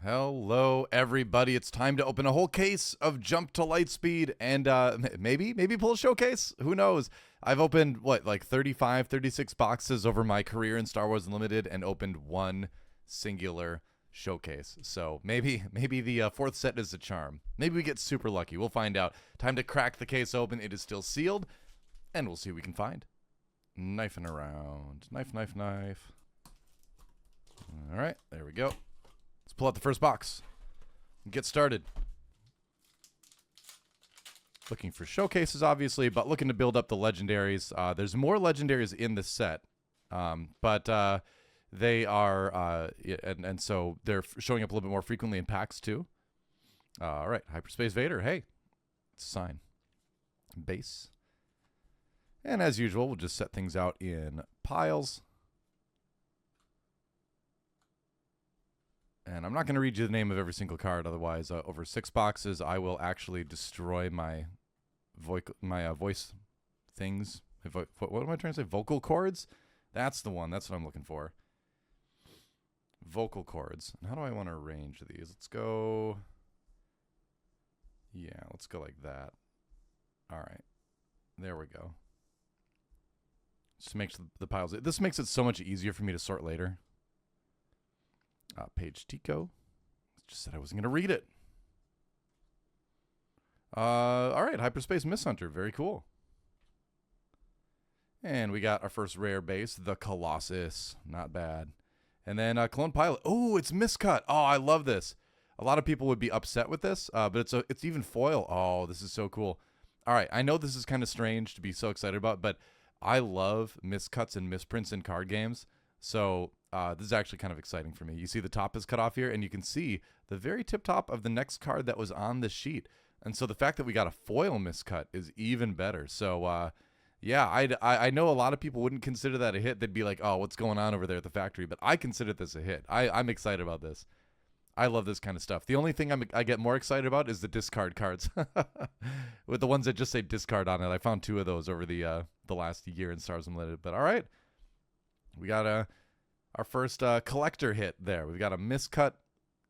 Hello, everybody. It's time to open a whole case of Jump to Lightspeed and maybe pull a showcase. Who knows? I've opened, what, like 35, 36 boxes over my career in Star Wars Unlimited and opened one singular showcase. So maybe the fourth set is the charm. Maybe we get super lucky. We'll find out. Time to crack the case open. It is still sealed, and we'll see what we can find. Knifing around. Knife. All right, there we go. Let's pull out the first box and get started. Looking for showcases, obviously, but looking to build up the legendaries. There's more legendaries in the set, but they are, and so they're showing up a little bit more frequently in packs, too. All right, Hyperspace Vader. Hey, it's a sign. Base. And as usual, we'll just set things out in piles. And I'm not going to read you the name of every single card. Otherwise, over 6 boxes, I will actually destroy my voice things. What am I trying to say? Vocal cords? That's the one. That's what I'm looking for. Vocal cords. And how do I want to arrange these? Let's go. Yeah, let's go like that. All right. There we go. Just makes the piles. This makes it so much easier for me to sort later. Page Tico. Just said I wasn't going to read it. All right, Hyperspace Misthunter. Very cool. And we got our first rare base, the Colossus. Not bad. And then Clone Pilot. Oh, it's miscut. Oh, I love this. A lot of people would be upset with this, but it's even foil. Oh, this is so cool. All right, I know this is kind of strange to be so excited about, but I love miscuts and misprints in card games. So this is actually kind of exciting for me. You see the top is cut off here, and you can see the very tip top of the next card that was on the sheet. And so the fact that we got a foil miscut is even better. So, yeah, I know a lot of people wouldn't consider that a hit. They'd be like, oh, what's going on over there at the factory? But I consider this a hit. I'm excited about this. I love this kind of stuff. The only thing I get more excited about is the discard cards. With the ones that just say discard on it. I found 2 of those over the last year in Star Wars Unlimited. But all right. We got our first collector hit there. We've got a miscut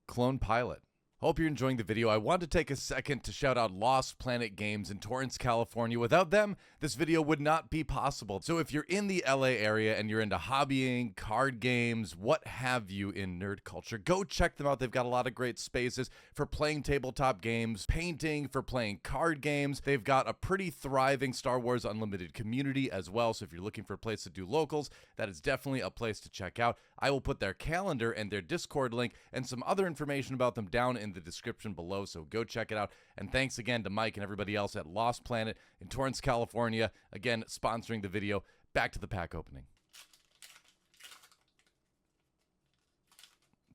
Clone Pilot. Hope you're enjoying the video. I want to take a second to shout out Lost Planet Games in Torrance, California. Without them, this video would not be possible. So if you're in the LA area and you're into hobbying, card games, what have you in nerd culture, go check them out. They've got a lot of great spaces for playing tabletop games, painting, for playing card games. They've got a pretty thriving Star Wars Unlimited community as well. So if you're looking for a place to do locals, that is definitely a place to check out. I will put their calendar and their Discord link and some other information about them down in the description below, so go check it out. And thanks again to Mike and everybody else at Lost Planet in Torrance, California, again sponsoring the video. Back to the pack opening.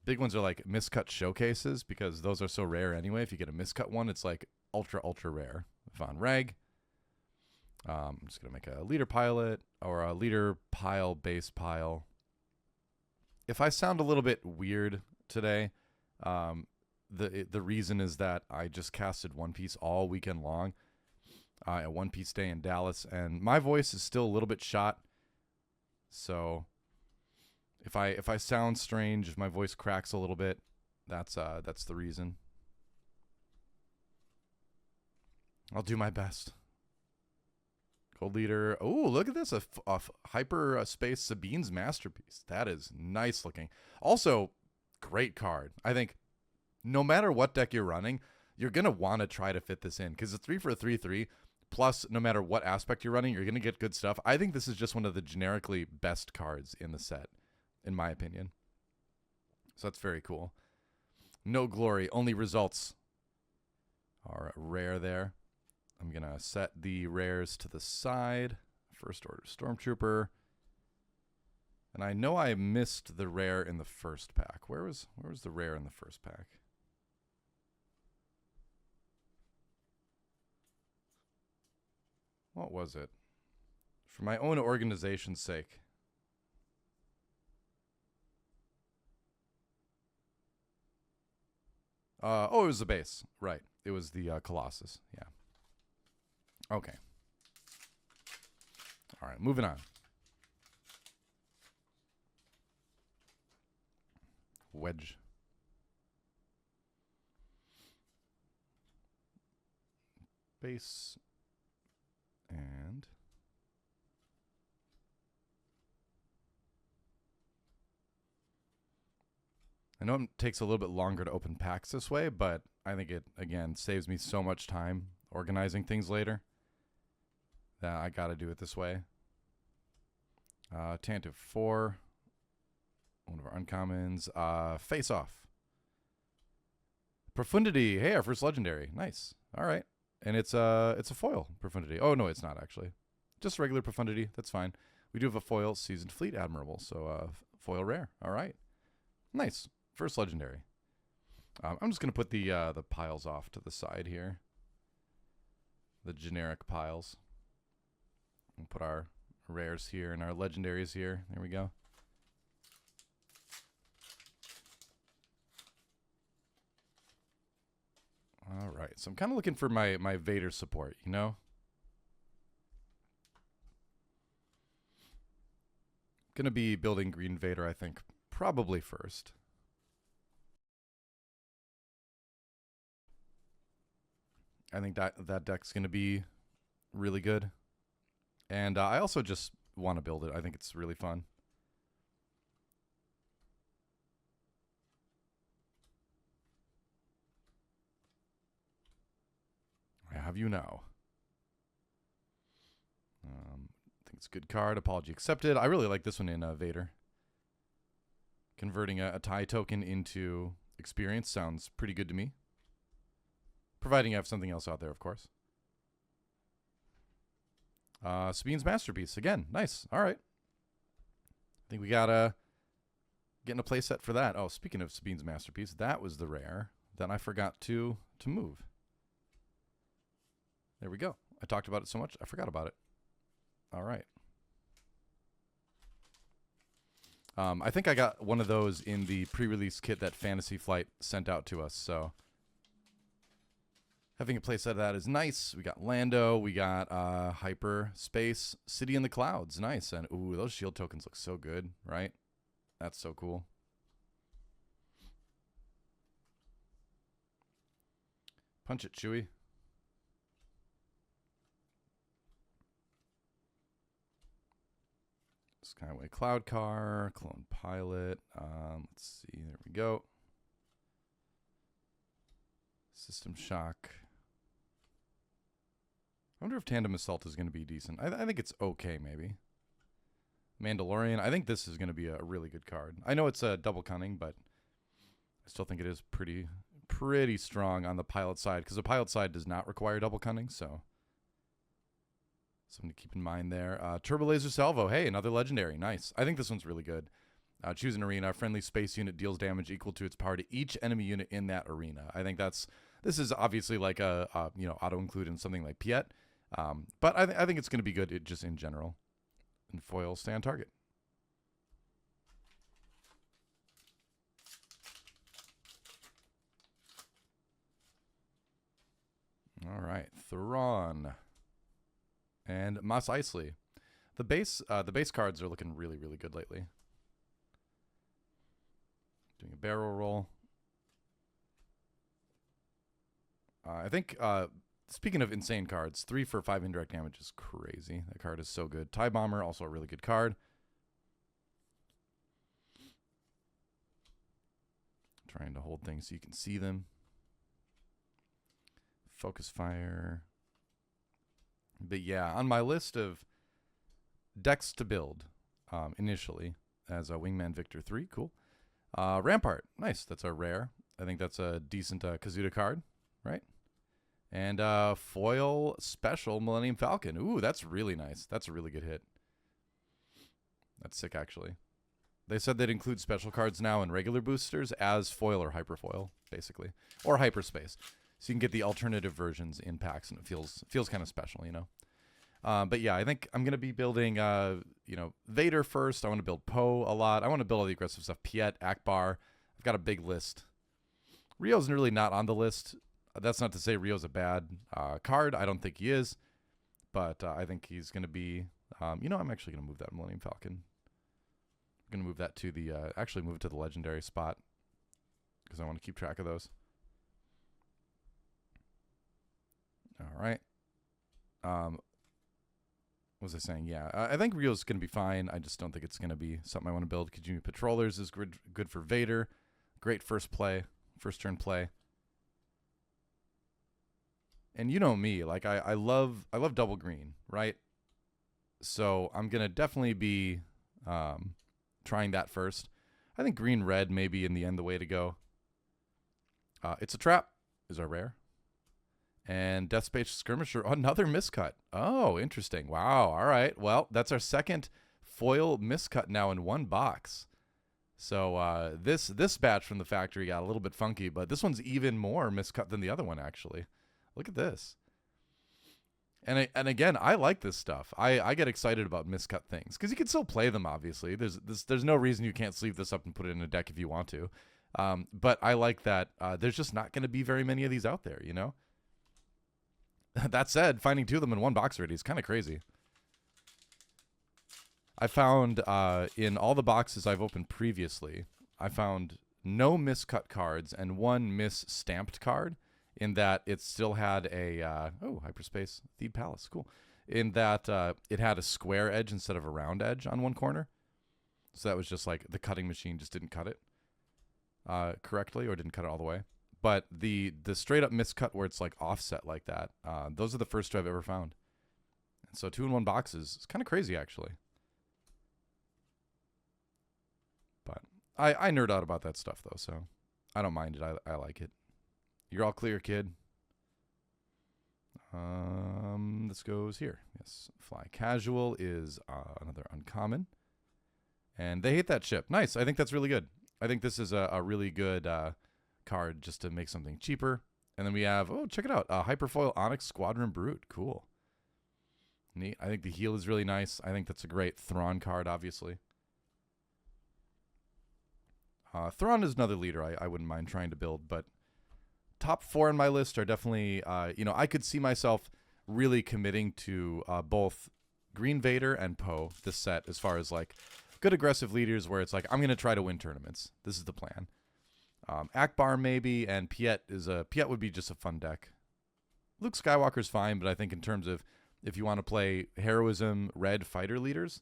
Big ones are like miscut showcases, because those are so rare anyway. If you get a miscut one, it's like ultra rare. Von Reg. I'm just gonna make a leader pilot or a leader pile base pile. If I sound a little bit weird today, the reason is that I just casted One Piece all weekend long, at One Piece Day in Dallas, and my voice is still a little bit shot. So if I sound strange, if my voice cracks a little bit, that's the reason. I'll do my best. Gold leader. Oh, look at this. A hyperspace Sabine's masterpiece. That is nice looking. Also, great card. I think no matter what deck you're running, you're going to want to try to fit this in, because it's 3 for a 3/3. Plus, no matter what aspect you're running, you're going to get good stuff. I think this is just one of the generically best cards in the set, in my opinion. So that's very cool. No glory, only results are rare there. I'm going to set the rares to the side. First Order Stormtrooper. And I know I missed the rare in the first pack. Where was the rare in the first pack? What was it? For my own organization's sake. Oh, it was the base. Right. It was the Colossus. Yeah. Okay. All right, moving on. Wedge. base. And I know it takes a little bit longer to open packs this way, but I think it, again, saves me so much time organizing things later that I got to do it this way. Tantive 4. One of our uncommons. Face Off. Profundity. Hey, our first legendary. Nice. All right. And it's a foil Profundity. Oh, no, it's not actually. Just regular Profundity. That's fine. We do have a foil Seasoned Fleet Admirable, so foil rare. All right. Nice. First legendary. I'm just going to put the piles off to the side here. The generic piles. We'll put our rares here and our legendaries here. There we go. All right. So I'm kind of looking for my Vader support, you know? Going to be building Green Vader, I think, probably first. I think that deck's going to be really good. And I also just want to build it. I think it's really fun. I have you now. I think it's a good card. Apology accepted. I really like this one in Vader. Converting a tie token into experience sounds pretty good to me. Providing you have something else out there, of course. Sabine's Masterpiece. Again, nice. All right. I think we got to get in a play set for that. Oh, speaking of Sabine's Masterpiece, that was the rare that I forgot to move. There we go. I talked about it so much, I forgot about it. All right. I think I got one of those in the pre-release kit that Fantasy Flight sent out to us, so having a playset of that is nice. We got Lando, we got Hyperspace, City in the Clouds, nice. And ooh, those shield tokens look so good, right? That's so cool. Punch it, Chewie. Skyway Cloud Car, Clone Pilot. Let's see. There we go. System Shock. I wonder if Tandem Assault is going to be decent. I think it's okay, maybe. Mandalorian. I think this is going to be a really good card. I know it's a double cunning, but I still think it is pretty strong on the pilot side, because the pilot side does not require double cunning, so something to keep in mind there. Turbo Laser Salvo. Hey, another legendary. Nice. I think this one's really good. Choose an arena. A friendly space unit deals damage equal to its power to each enemy unit in that arena. I think this is obviously like a auto include in something like Piet, but I think it's going to be good just in general. And foil, stay on target. All right, Thrawn and Mos Eisley. The base cards are looking really good lately. Doing a barrel roll. I think, speaking of insane cards, 3 for 5 indirect damage is crazy. That card is so good. TIE Bomber, also a really good card. Trying to hold things so you can see them. Focus Fire. But yeah, on my list of decks to build initially as a Wingman Victor 3, cool. Rampart, nice. That's a rare. I think that's a decent Kazuda card, right? And foil special Millennium Falcon. Ooh, that's really nice. That's a really good hit. That's sick, actually. They said they'd include special cards now in regular boosters as foil or hyperfoil, basically. Or hyperspace. So you can get the alternative versions in packs, and it feels kind of special, you know? But yeah, I think I'm going to be building, Vader first. I want to build Poe a lot. I want to build all the aggressive stuff. Piet, Akbar. I've got a big list. Rio's really not on the list. That's not to say Rio's a bad card. I don't think he is. But I think he's going to be, I'm actually going to move that Millennium Falcon. I'm going to move that to the, move it to the legendary spot, because I want to keep track of those. All right. What was I saying? Yeah, I think Rio's going to be fine. I just don't think it's going to be something I want to build. Kajimi Patrollers is good for Vader. Great first turn play. And you know me, like I love double green, right? So I'm going to definitely be trying that first. I think green red may be in the end the way to go. It's a Trap is our rare. And Death Space Skirmisher, another miscut. Oh, interesting. Wow. All right. Well, that's our second foil miscut now in one box. So this batch from the factory got a little bit funky, but this one's even more miscut than the other one, actually. Look at this. And again, I like this stuff. I get excited about miscut things because you can still play them, obviously. There's no reason you can't sleeve this up and put it in a deck if you want to. But I like that there's just not going to be very many of these out there, you know? That said, finding two of them in one box already is kind of crazy. I found in all the boxes I've opened previously, I found no miscut cards and one misstamped card in that it still had a, Hyperspace Theed Palace, cool. In that it had a square edge instead of a round edge on one corner. So that was just like the cutting machine just didn't cut it correctly or didn't cut it all the way. But the straight up miscut where it's like offset like that, those are the first two I've ever found. And so 2 in 1 boxes is kind of crazy actually. But I nerd out about that stuff though, so I don't mind it. I like it. You're all clear, kid. This goes here. Yes, Fly Casual is another uncommon. And they hate that ship. Nice. I think that's really good. I think this is a really good card just to make something cheaper. And then we have, oh, check it out. Hyperfoil Onyx Squadron Brute. Cool. Neat. I think the heal is really nice. I think that's a great Thrawn card, obviously. Thrawn is another leader I wouldn't mind trying to build, but top 4 on my list are definitely, I could see myself really committing to both Green Vader and Poe this set as far as like good aggressive leaders where it's like, I'm going to try to win tournaments. This is the plan. Akbar maybe, and Piet would be just a fun deck. Luke Skywalker's fine, but I think in terms of if you want to play heroism red fighter leaders,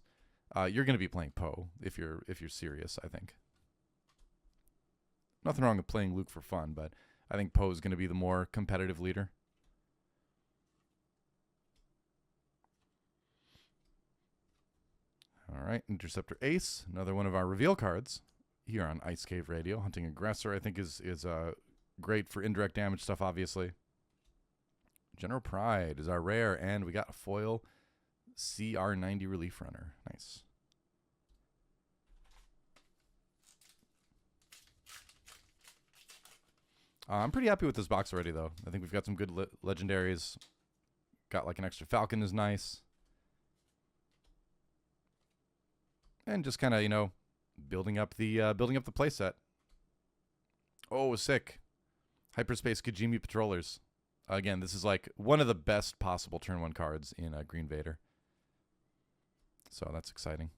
you're going to be playing Poe if you're serious, I think. Nothing wrong with playing Luke for fun, but I think Poe is going to be the more competitive leader. All right, Interceptor Ace, another one of our reveal cards here on Ice Cave Radio. Hunting Aggressor, I think, is great for indirect damage stuff, obviously. General Pride is our rare, and we got a foil CR90 Relief Runner. Nice. I'm pretty happy with this box already, though. I think we've got some good legendaries. Got like an extra Falcon is nice. And just kind of, building up the playset. Oh, sick. Hyperspace Kajimi Patrollers. Again, this is like one of the best possible turn 1 cards in Green Vader. So that's exciting.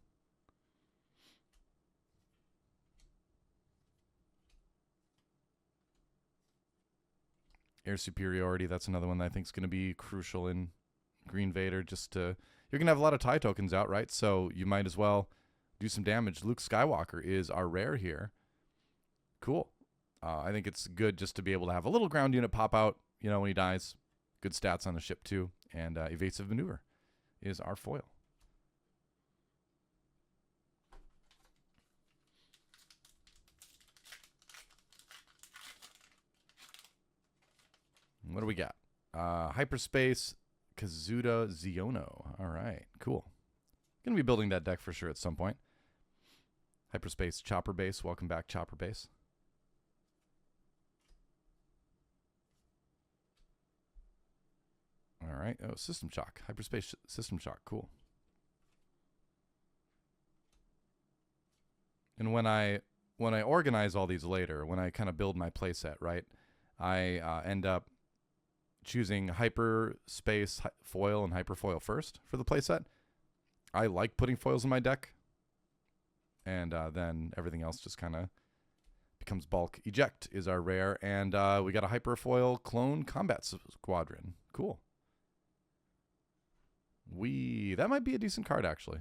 Air Superiority, that's another one that I think is going to be crucial in Green Vader. You're going to have a lot of TIE tokens out, right? So you might as well do some damage. Luke Skywalker is our rare here. Cool. I think it's good just to be able to have a little ground unit pop out, when he dies. Good stats on the ship, too. And Evasive Maneuver is our foil. What do we got? Hyperspace Kazuda Ziono. All right, cool. Going to be building that deck for sure at some point. Hyperspace Chopper Base. Welcome back, Chopper Base. All right. Oh, System Shock. Hyperspace System Shock. Cool. And when I organize all these later, when I kind of build my playset, right, I end up choosing Hyperspace Foil and Hyperfoil first for the playset. I like putting foils in my deck. And then everything else just kind of becomes bulk. Eject is our rare. And we got a Hyperfoil Clone Combat Squadron. Cool. That might be a decent card, actually.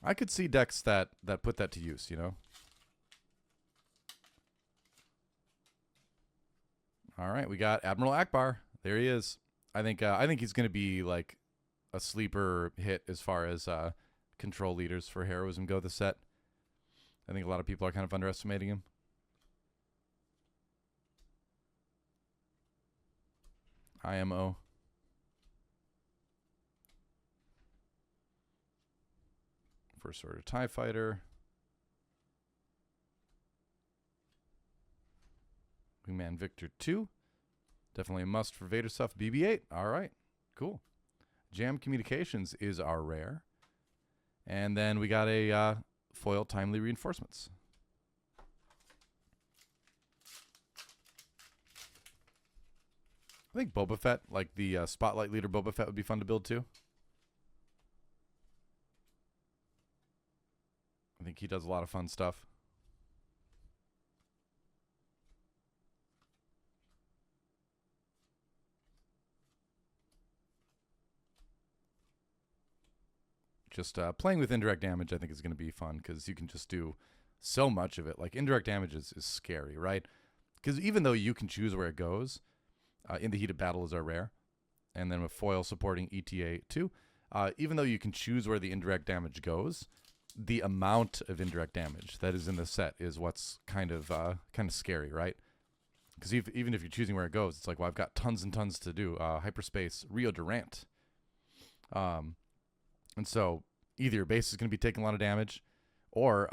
I could see decks that put that to use, you know? All right, we got Admiral Akbar. There he is. I think he's going to be like a sleeper hit as far as control leaders for heroism go this set. I think a lot of people are kind of underestimating him. IMO. First Order TIE Fighter. Wingman Victor 2. Definitely a must for Vader stuff. BB-8. All right. Cool. Jam Communications is our rare. And then we got a foil Timely Reinforcements. I think Boba Fett, like the Spotlight Leader Boba Fett, would be fun to build too. I think he does a lot of fun stuff. Just playing with indirect damage, I think, is going to be fun because you can just do so much of it. Like, indirect damage is scary, right? Because even though you can choose where it goes, in the heat of battle is our rare. And then with foil supporting ETA 2, even though you can choose where the indirect damage goes, the amount of indirect damage that is in the set is what's kind of scary, right? Because even if you're choosing where it goes, it's like, well, I've got tons and tons to do. Hyperspace, Rio Durant. And so either your base is going to be taking a lot of damage, or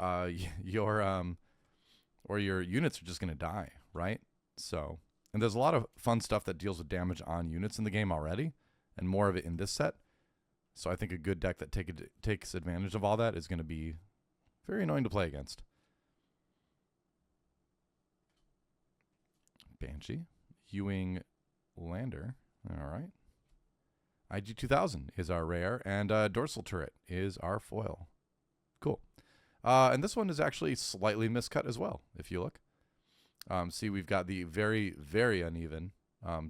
your units are just going to die, right? So, and there's a lot of fun stuff that deals with damage on units in the game already, and more of it in this set. So I think a good deck that takes advantage of all that is going to be very annoying to play against. Banshee, Ewing Lander, all right. IG-2000 is our rare, and Dorsal Turret is our foil. Cool. And this one is actually slightly miscut as well, if you look. See, we've got the very, very uneven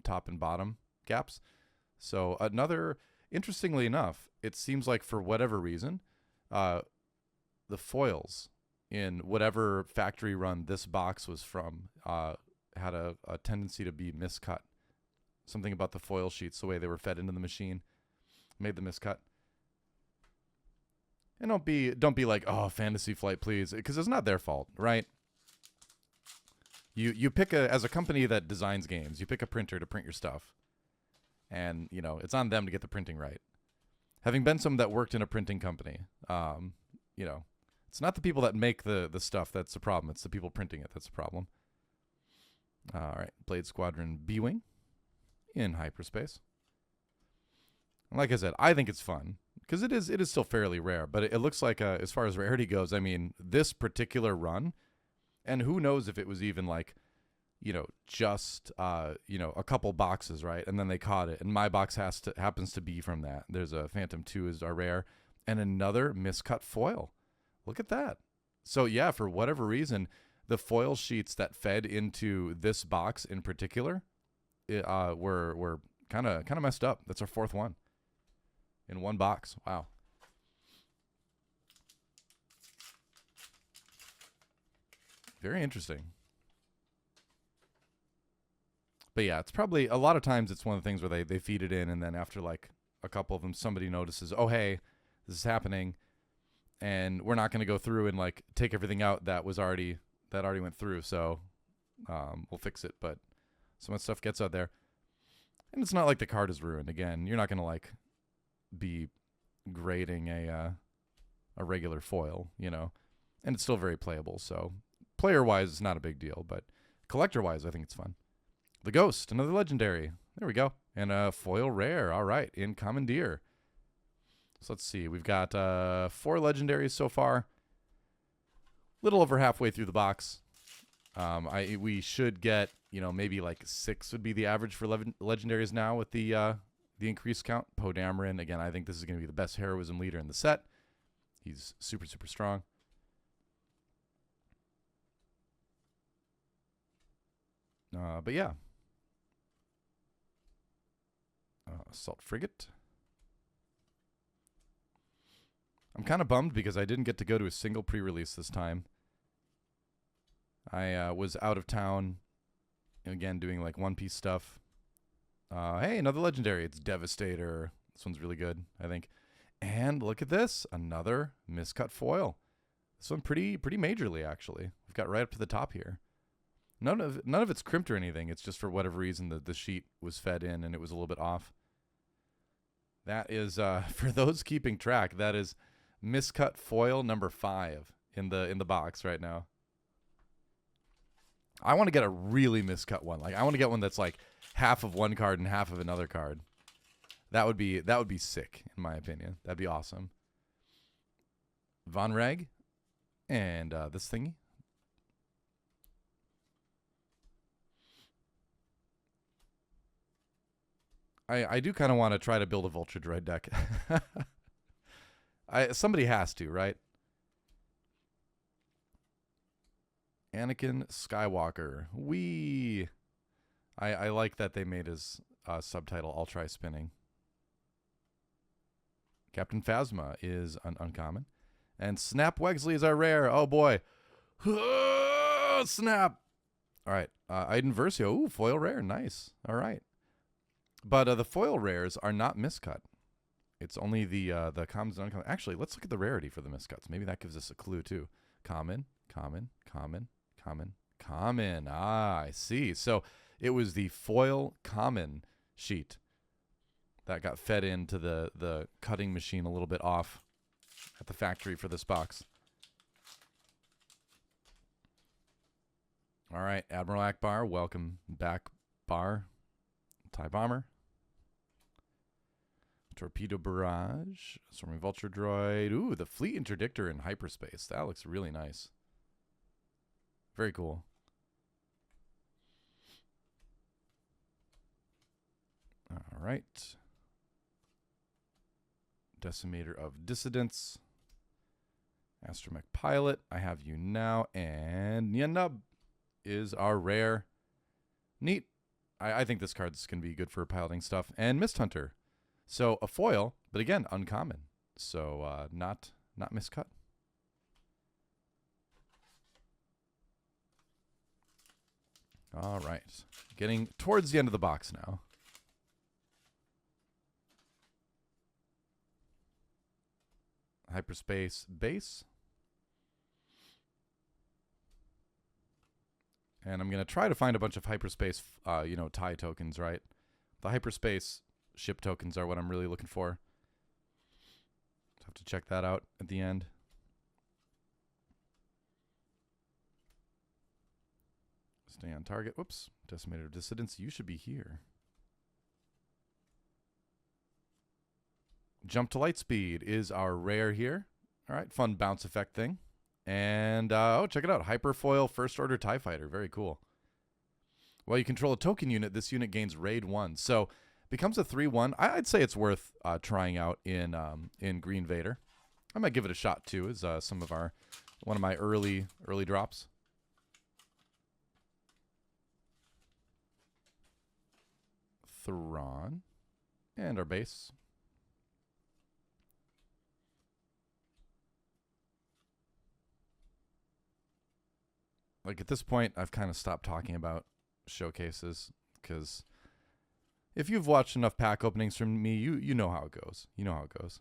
top and bottom gaps. So another, interestingly enough, it seems like for whatever reason, the foils in whatever factory run this box was from had a tendency to be miscut. Something about the foil sheets, the way they were fed into the machine, made the miscut. And don't be like, oh, Fantasy Flight, please, because it's not their fault, right? You pick as a company that designs games, you pick a printer to print your stuff, and you know it's on them to get the printing right. Having been someone that worked in a printing company, you know, it's not the people that make the stuff that's the problem. It's the people printing it that's the problem. All right, Blade Squadron B-Wing in hyperspace. And like I said, I think it's fun because it is still fairly rare, but it looks like as far as rarity goes, I mean, this particular run, and who knows if it was even like, you know, just you know, a couple boxes, right? And then they caught it, and my box happens to be from that. There's a Phantom 2 is our rare, and another miscut foil. Look at that. So yeah, for whatever reason, the foil sheets that fed into this box in particular were kind of messed up. That's our fourth one in one box. Wow. Very interesting. But yeah, it's probably a lot of times it's one of the things where they feed it in, and then after like a couple of them, somebody notices, oh hey, this is happening, and we're not going to go through and like take everything out that already went through. So we'll fix it, but so much stuff gets out there. And it's not like the card is ruined. Again, you're not going to like be grading a regular foil, you know, and it's still very playable. So player-wise, it's not a big deal, but collector-wise, I think it's fun. The Ghost, another legendary. There we go. And a foil rare. All right, in Commandeer. So let's see. We've got 4 legendaries so far. Little over halfway through the box. We should get, you know, maybe like 6 would be the average for legendaries now with the increased count. Poe Dameron, again, I think this is going to be the best heroism leader in the set. He's super, super strong. But yeah. Assault Frigate. I'm kind of bummed because I didn't get to go to a single pre-release this time. I was out of town, again, doing like One Piece stuff. Hey, another legendary. It's Devastator. This one's really good, I think. And look at this, another miscut foil. This one pretty majorly, actually. We've got right up to the top here. None of it's crimped or anything. It's just for whatever reason the sheet was fed in and it was a little bit off. That is, for those keeping track, that is miscut foil number 5 in the box right now. I want to get a really miscut one. Like I want to get one that's like half of one card and half of another card. That would be sick, in my opinion. That'd be awesome. Von Reg and this thingy. I do kind of want to try to build a Vulture Droid deck. Somebody has to, right? Anakin Skywalker. I like that they made his subtitle I'll try spinning. Captain Phasma is an uncommon. And Snap Wexley is our rare. Oh boy. Snap. All right. Iden Versio. Ooh, foil rare. Nice. All right. But the foil rares are not miscut. It's only the commons and uncommon. Actually, let's look at the rarity for the miscuts. Maybe that gives us a clue too. Common, common, common, common, common. Ah, I see. So it was the foil common sheet that got fed into the cutting machine a little bit off at the factory for this box. All right, Admiral Akbar, welcome back, Bar. TIE Bomber. Torpedo Barrage. Swarming Vulture Droid. Ooh, the Fleet Interdictor in hyperspace. That looks really nice. Very cool. All right. Decimator of Dissidents. Astromech Pilot. I have you now. And Nyanub is our rare. Neat. I think this card's going to be good for piloting stuff. And Mist Hunter. So a foil, but again, uncommon. So not miscut. All right. Getting towards the end of the box now. Hyperspace base. And I'm going to try to find a bunch of hyperspace, TIE tokens, right? The hyperspace ship tokens are what I'm really looking for. Have to check that out at the end. Stay on target. Whoops. Decimator of Dissidents. You should be here. Jump to Lightspeed is our rare here. All right. Fun bounce effect thing. And, check it out. Hyperfoil First Order TIE Fighter. Very cool. While you control a token unit, this unit gains Raid 1. So, becomes a 3/1. I'd say it's worth trying out in Green Vader. I might give it a shot, too, as one of my early drops. Thrawn. And our base. Like at this point, I've kind of stopped talking about showcases because if you've watched enough pack openings from me, you know how it goes. You know how it goes.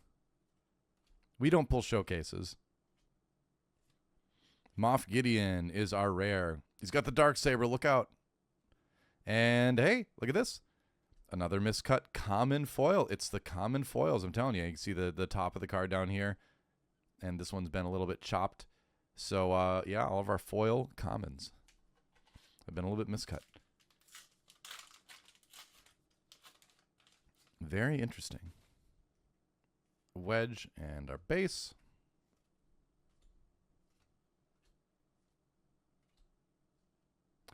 We don't pull showcases. Moff Gideon is our rare. He's got the Darksaber. Look out. And hey, look at this. Another miscut common foil. It's the common foils. I'm telling you. You can see the top of the card down here. And this one's been a little bit chopped. So, yeah, all of our foil commons have been a little bit miscut. Very interesting. Wedge and our base.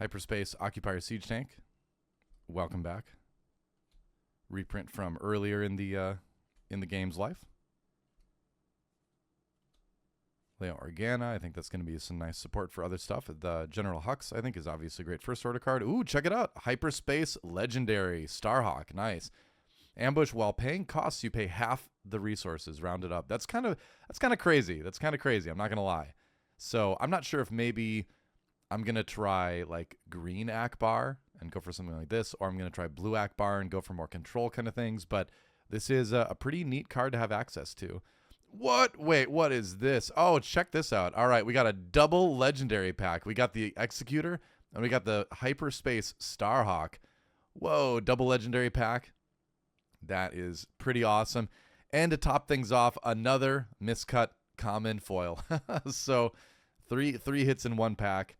Hyperspace Occupier Siege Tank. Welcome back. Reprint from earlier in the game's life. Leo Organa, I think that's going to be some nice support for other stuff. The General Hux, I think, is obviously a great first order card. Ooh, check it out. Hyperspace Legendary. Starhawk, nice. Ambush, while paying costs, you pay half the resources, rounded up. That's kind of crazy. That's kind of crazy, I'm not going to lie. So I'm not sure if maybe I'm going to try like green Akbar and go for something like this, or I'm going to try blue Akbar and go for more control kind of things. But this is a pretty neat card to have access to. What? Wait, what is this? Oh, check this out. All right, we got a double legendary pack. We got the Executor, and we got the Hyperspace Starhawk. Whoa, double legendary pack. That is pretty awesome. And to top things off, another miscut common foil. So three hits in one pack,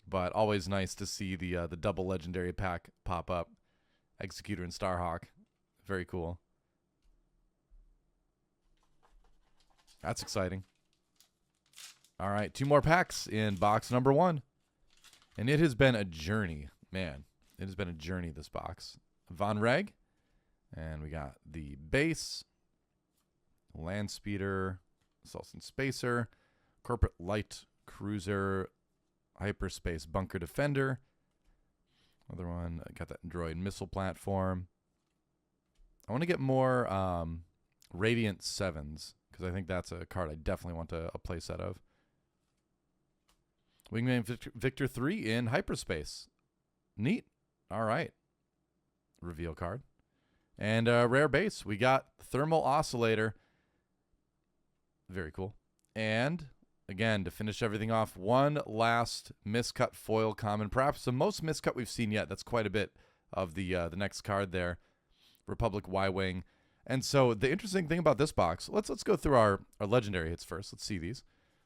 but always nice to see the double legendary pack pop up. Executor and Starhawk. Very cool. That's exciting. All right, 2 more packs in box number 1. And it has been a journey. Man, it has been a journey, this box. Von Reg. And we got the base. Land Speeder. Sultan Spacer. Corporate Light Cruiser. Hyperspace Bunker Defender. Another one. I got that droid missile platform. I want to get more Radiant 7s. Because I think that's a card I definitely want a playset of. Wingman Victor 3 in hyperspace. Neat. All right. Reveal card. And rare base. We got Thermal Oscillator. Very cool. And, again, to finish everything off, one last miscut foil common. Perhaps the most miscut we've seen yet. That's quite a bit of the next card there. Republic Y-Wing. And so the interesting thing about this box, let's go through our legendary hits first. Let's see these.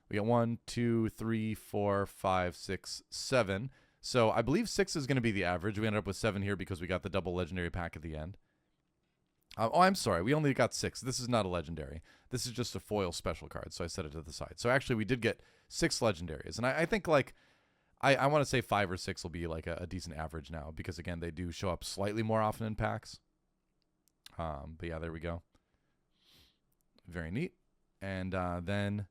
We got 1, 2, 3, 4, 5, 6, 7. So I believe 6 is going to be the average. We ended up with 7 here because we got the double legendary pack at the end. Oh, I'm sorry. We only got 6. This is not a legendary. This is just a foil special card. So I set it to the side. So actually we did get 6 legendaries. And I think like, I want to say 5 or 6 will be like a decent average now. Because again, they do show up slightly more often in packs. But yeah, there we go. Very neat. And then,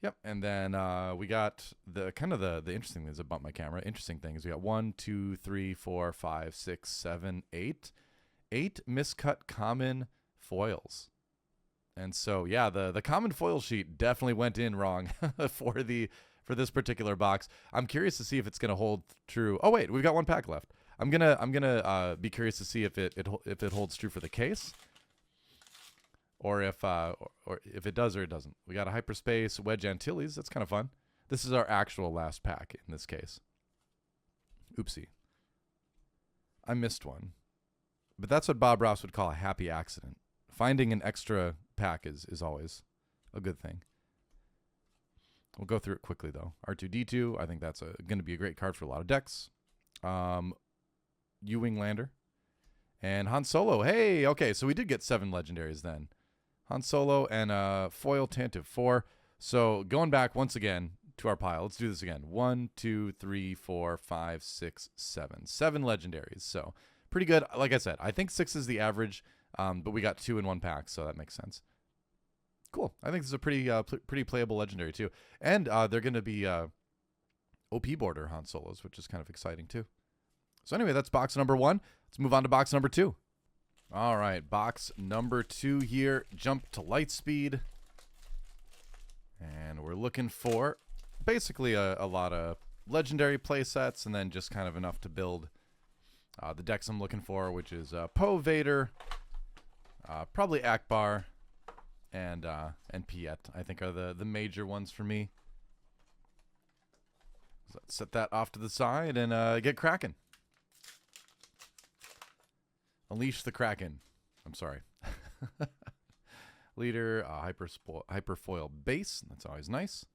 yep. And then we got the kind of the interesting things about my camera. Interesting things. We got 1, 2, 3, 4, 5, 6, 7, 8. 8 miscut common foils. And so yeah, the common foil sheet definitely went in wrong for this particular box. I'm curious to see if it's gonna hold true. Oh wait, we've got 1 pack left. I'm gonna be curious to see if it holds true for the case, or if it does or it doesn't. We got a Hyperspace Wedge Antilles. That's kind of fun. This is our actual last pack in this case. Oopsie. I missed one, but that's what Bob Ross would call a happy accident. Finding an extra pack is always a good thing. We'll go through it quickly though. R2D2. I think that's going to be a great card for a lot of decks. U-Wing Lander. And Han Solo. Hey, okay, so we did get 7 legendaries then. Han Solo and foil Tantive 4. So going back once again to our pile. Let's do this again. 1, 2, 3, 4, 5, 6, 7. 7 legendaries. So pretty good. Like I said, I think 6 is the average, but we got 2 in 1 pack, so that makes sense. Cool. I think this is a pretty playable legendary too. And they're going to be OP border Han Solos, which is kind of exciting too. So anyway, that's box number 1. Let's move on to box number 2. All right, box number 2 here. Jump to Lightspeed. And we're looking for basically a lot of legendary play sets and then just kind of enough to build the decks I'm looking for, which is Poe Vader, probably Akbar, and Piet, I think are the major ones for me. So let's set that off to the side and get cracking. Unleash the Kraken. I'm sorry. Leader, hyperfoil base. That's always nice.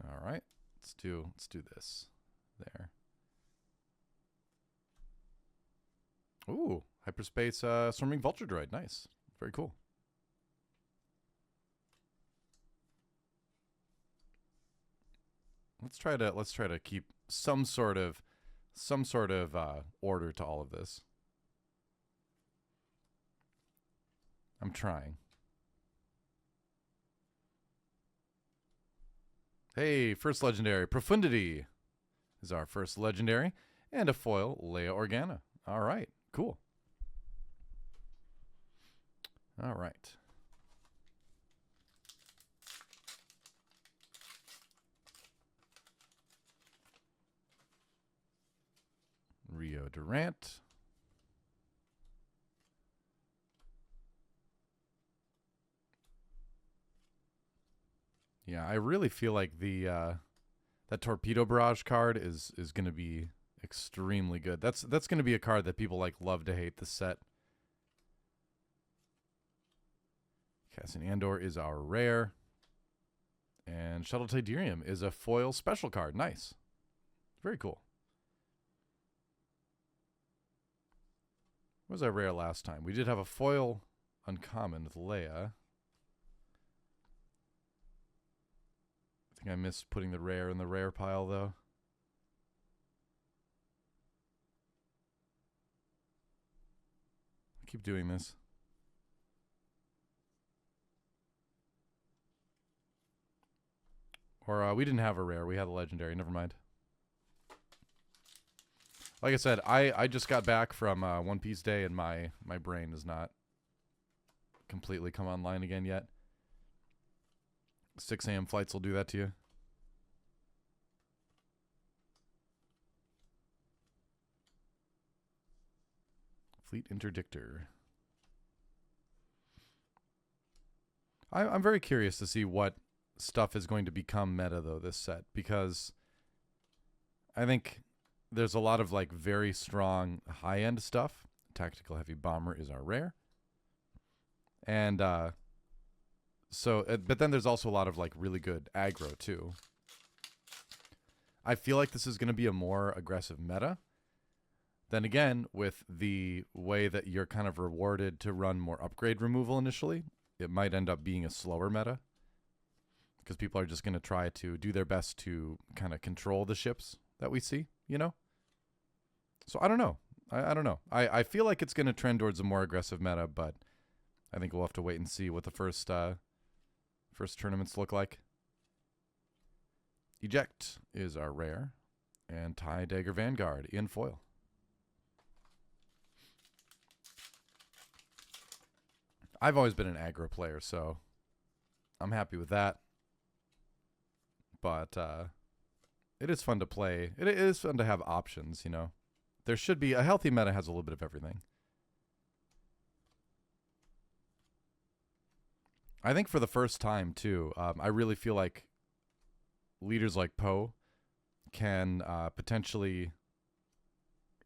All right, let's do this. There. Ooh, hyperspace swarming vulture droid. Nice. Very cool. Let's try to keep some sort of order to all of this. I'm trying. Hey, first legendary. Profundity is our first legendary. And a foil, Leia Organa. All right, cool. All right. Rio Durant. Yeah, I really feel like the that Torpedo Barrage card is going to be extremely good. That's going to be a card that people like love to hate this set. Cassian Andor is our rare. And Shuttle Tiderium is a foil special card. Nice. Very cool. What was our rare last time? We did have a foil uncommon with Leia. I think I missed putting the rare in the rare pile, though. I keep doing this. Or we didn't have a rare. We had a legendary. Never mind. Like I said, I just got back from One Piece Day, and my brain has not completely come online again yet. 6 a.m. flights will do that to you. Fleet Interdictor. I'm very curious to see what stuff is going to become meta, though, this set, because I think there's a lot of like very strong high-end stuff. Tactical Heavy Bomber is our rare. And but then there's also a lot of like really good aggro too. I feel like this is going to be a more aggressive meta. Then again, with the way that you're kind of rewarded to run more upgrade removal initially, it might end up being a slower meta. Because people are just going to try to do their best to kind of control the ships that we see, you know? So I don't know. I don't know. I feel like it's going to trend towards a more aggressive meta, but I think we'll have to wait and see what the first tournaments look like. Eject is our rare. And TIE Dagger Vanguard in foil. I've always been an aggro player, so I'm happy with that. But it is fun to play. It is fun to have options, you know. There should be... A healthy meta has a little bit of everything. I think for the first time, too, I really feel like leaders like Poe can potentially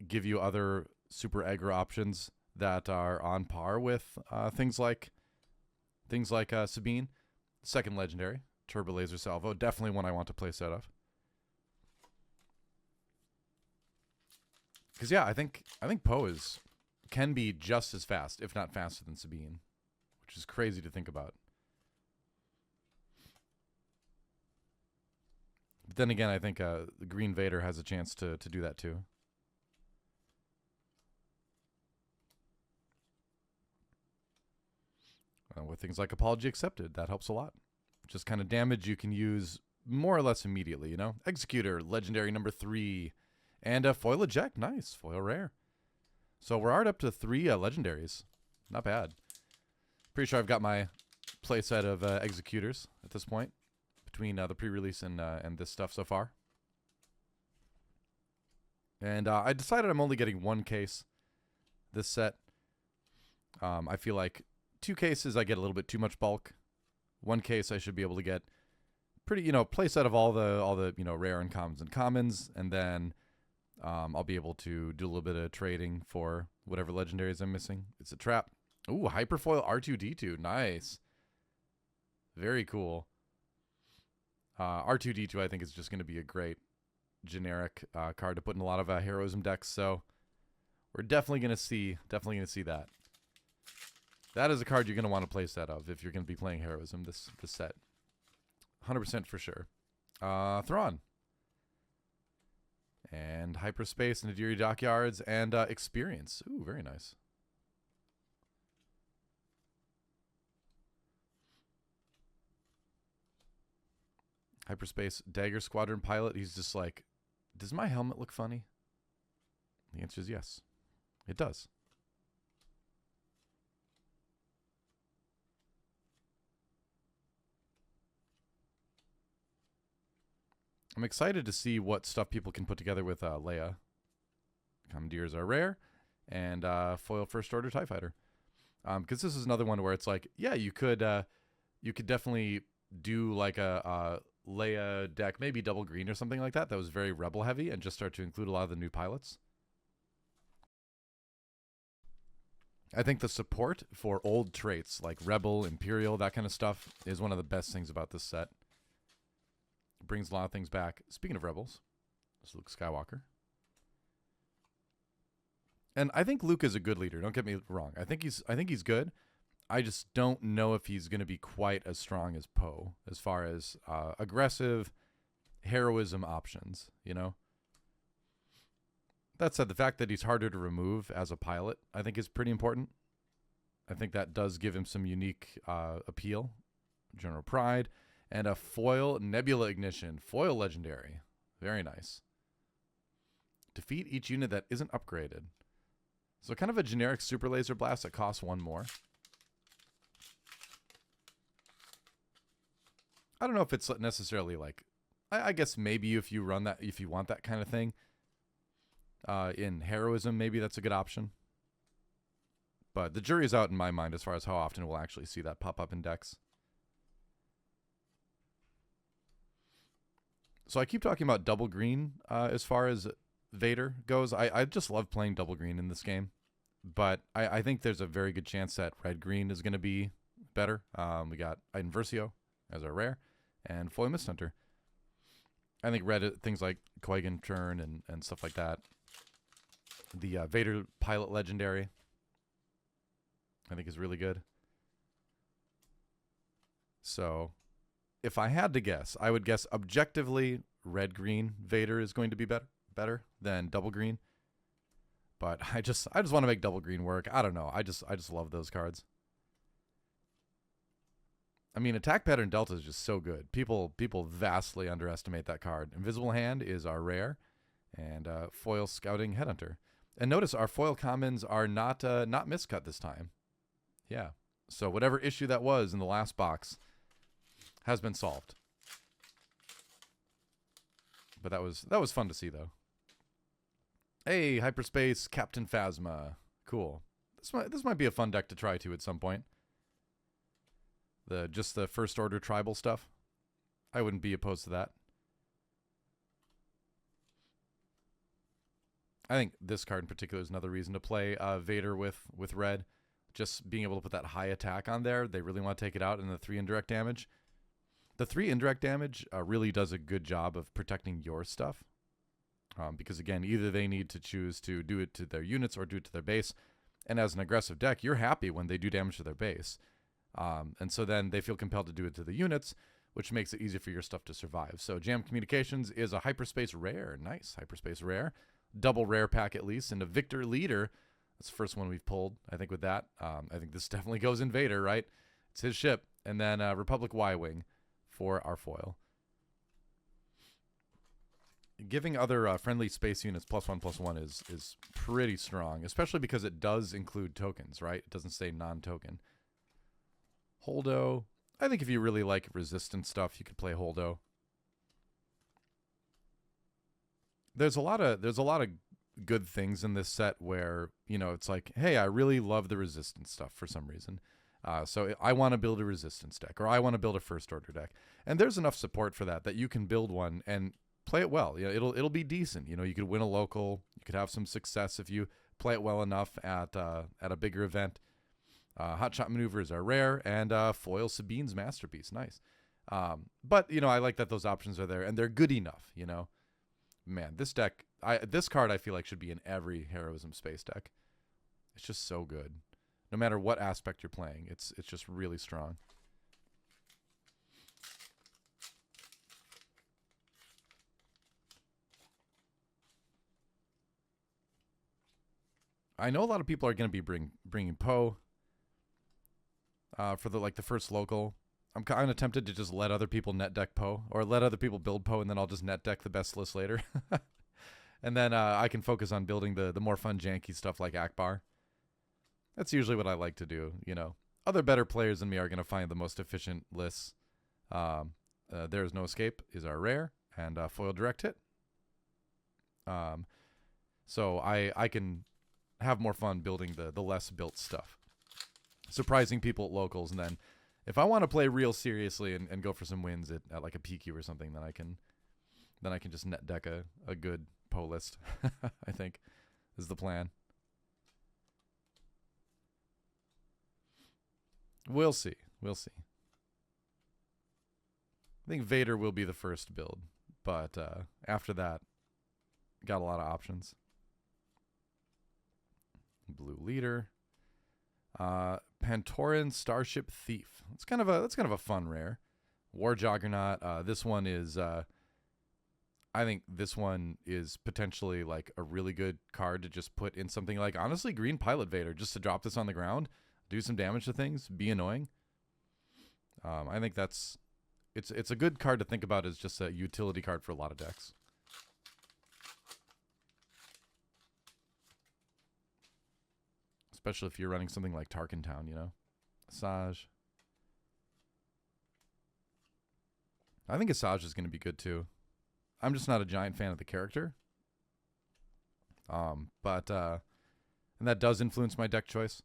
give you other super aggro options that are on par with things like Sabine. Second legendary. Turbo Laser Salvo. Definitely one I want to play set of. Because yeah, I think Poe can be just as fast, if not faster than Sabine, which is crazy to think about. But then again, I think the Green Vader has a chance to do that too. With things like Apology Accepted, that helps a lot. Just kind of damage you can use more or less immediately, you know? Executor, legendary number 3. And a foil eject. Nice. Foil rare. So we're already up to 3 legendaries. Not bad. Pretty sure I've got my playset of executors at this point. Between the pre-release and this stuff so far. And I decided I'm only getting 1 case this set. I feel like 2 cases I get a little bit too much bulk. 1 case I should be able to get pretty, you know, playset of all the you know, rare uncommons and commons, and then I'll be able to do a little bit of trading for whatever legendaries I'm missing. It's a trap. Ooh, Hyperfoil R2-D2. Nice. Very cool. R2-D2 I think is just going to be a great generic card to put in a lot of heroism decks, so we're definitely going to see that. That is a card you're going to want to play set of if you're going to be playing heroism this set. 100% for sure. Thrawn. And Hyperspace, Nadiri Dockyards, and Experience. Ooh, very nice. Hyperspace Dagger Squadron pilot. He's just like, does my helmet look funny? The answer is yes. It does. I'm excited to see what stuff people can put together with Leia. Commandeers are rare. And foil First Order TIE Fighter. Because this is another one where it's like, yeah, you could definitely do like a Leia deck, maybe double green or something like that was very Rebel heavy, and just start to include a lot of the new pilots. I think the support for old traits like Rebel, Imperial, that kind of stuff is one of the best things about this set. It brings a lot of things back. Speaking of Rebels, this is Luke Skywalker. And I think Luke is a good leader. Don't get me wrong. I think he's good. I just don't know if he's going to be quite as strong as Poe as far as aggressive heroism options, you know? That said, the fact that he's harder to remove as a pilot, I think, is pretty important. I think that does give him some unique appeal. General Pride. And a foil Nebula Ignition. Foil legendary. Very nice. Defeat each unit that isn't upgraded. So kind of a generic super laser blast that costs one more. I don't know if it's necessarily like, I guess maybe if you run that, if you want that kind of thing. In heroism, maybe that's a good option. But the jury's out in my mind as far as how often we'll actually see that pop up in decks. So I keep talking about double green as far as Vader goes. I just love playing double green in this game. But I think there's a very good chance that red-green is going to be better. We got Iden Versio as our rare, and Foil Mist Hunter. I think red, things like Qui-Gon Turn and stuff like that. The Vader Pilot Legendary, I think, is really good. So, if I had to guess, I would guess objectively red-green Vader is going to be better than double green. But I just want to make double green work. I don't know. I just love those cards. I mean, Attack Pattern Delta is just so good. People vastly underestimate that card. Invisible Hand is our rare, and foil Scouting Headhunter. And notice our foil commons are not miscut this time. Yeah. So whatever issue that was in the last box has been solved. But that was fun to see, though. Hey, Hyperspace Captain Phasma. Cool. This might be a fun deck to try to at some point. Just the First Order tribal stuff. I wouldn't be opposed to that. I think this card in particular is another reason to play Vader with red. Just being able to put that high attack on there. They really want to take it out in the 3 indirect damage. The 3 indirect damage really does a good job of protecting your stuff. Because, again, either they need to choose to do it to their units or do it to their base. And as an aggressive deck, you're happy when they do damage to their base. And so then they feel compelled to do it to the units, which makes it easy for your stuff to survive. So Jam Communications is a Hyperspace Rare. Nice. Hyperspace Rare. Double rare pack at least. And a Victor Leader. That's the first one we've pulled, I think, with that. I think this definitely goes in Vader, right? It's his ship. And then Republic Y-Wing for our foil. Giving other friendly space units +1/+1 is pretty strong, especially because it does include tokens, right? It doesn't say non-token. Holdo. I think if you really like resistance stuff, you could play Holdo. There's a lot of good things in this set where, you know, it's like, hey, I really love the resistance stuff for some reason. So I want to build a resistance deck, or I want to build a First Order deck. And there's enough support for that you can build one and play it well. You know, it'll be decent. You know, you could win a local. You could have some success if you play it well enough at a bigger event. Hotshot Maneuvers are rare, and foil Sabine's Masterpiece. Nice. But, you know, I like that those options are there, and they're good enough, you know. Man, this deck, this card I feel like should be in every Heroism Space deck. It's just so good. No matter what aspect you're playing, it's just really strong. I know a lot of people are going to be bringing Poe for the first local. I'm kind of tempted to just let other people net deck Poe, or let other people build Poe, and then I'll just net deck the best list later. And then I can focus on building the more fun janky stuff like Akbar. That's usually what I like to do, you know. Other better players than me are going to find the most efficient lists. There's No Escape is our rare, and foil direct hit. So I can have more fun building the less built stuff. Surprising people at locals, and then if I want to play real seriously and go for some wins at like a PQ or something, then I can just net deck a good Poe list. I think is the plan. We'll see. We'll see. I think Vader will be the first build, but after that, got a lot of options. Blue Leader. Pantoran Starship Thief. That's kind of a fun rare. War Juggernaut. This one is I think this one is potentially like a really good card to just put in something like, honestly, Green Pilot Vader, just to drop this on the ground, do some damage to things, be annoying. I think it's a good card to think about as just a utility card for a lot of decks. Especially if you're running something like Tarkin Town, you know? Asajj. I think Asajj is going to be good too. I'm just not a giant fan of the character. And that does influence my deck choice.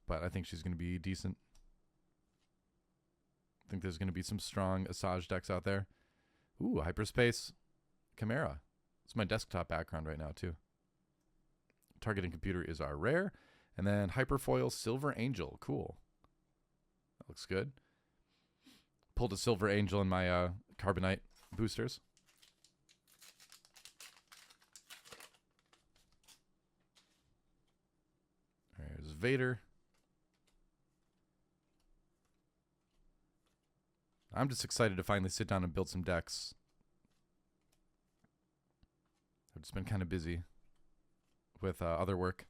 But I think she's going to be decent. I think there's going to be some strong Asajj decks out there. Ooh, Hyperspace Chimera. It's my desktop background right now too. Targeting Computer is our rare. And then Hyperfoil Silver Angel. Cool. That looks good. Pulled a Silver Angel in my Carbonite boosters. There's Vader. I'm just excited to finally sit down and build some decks. I've just been kind of busy with other work.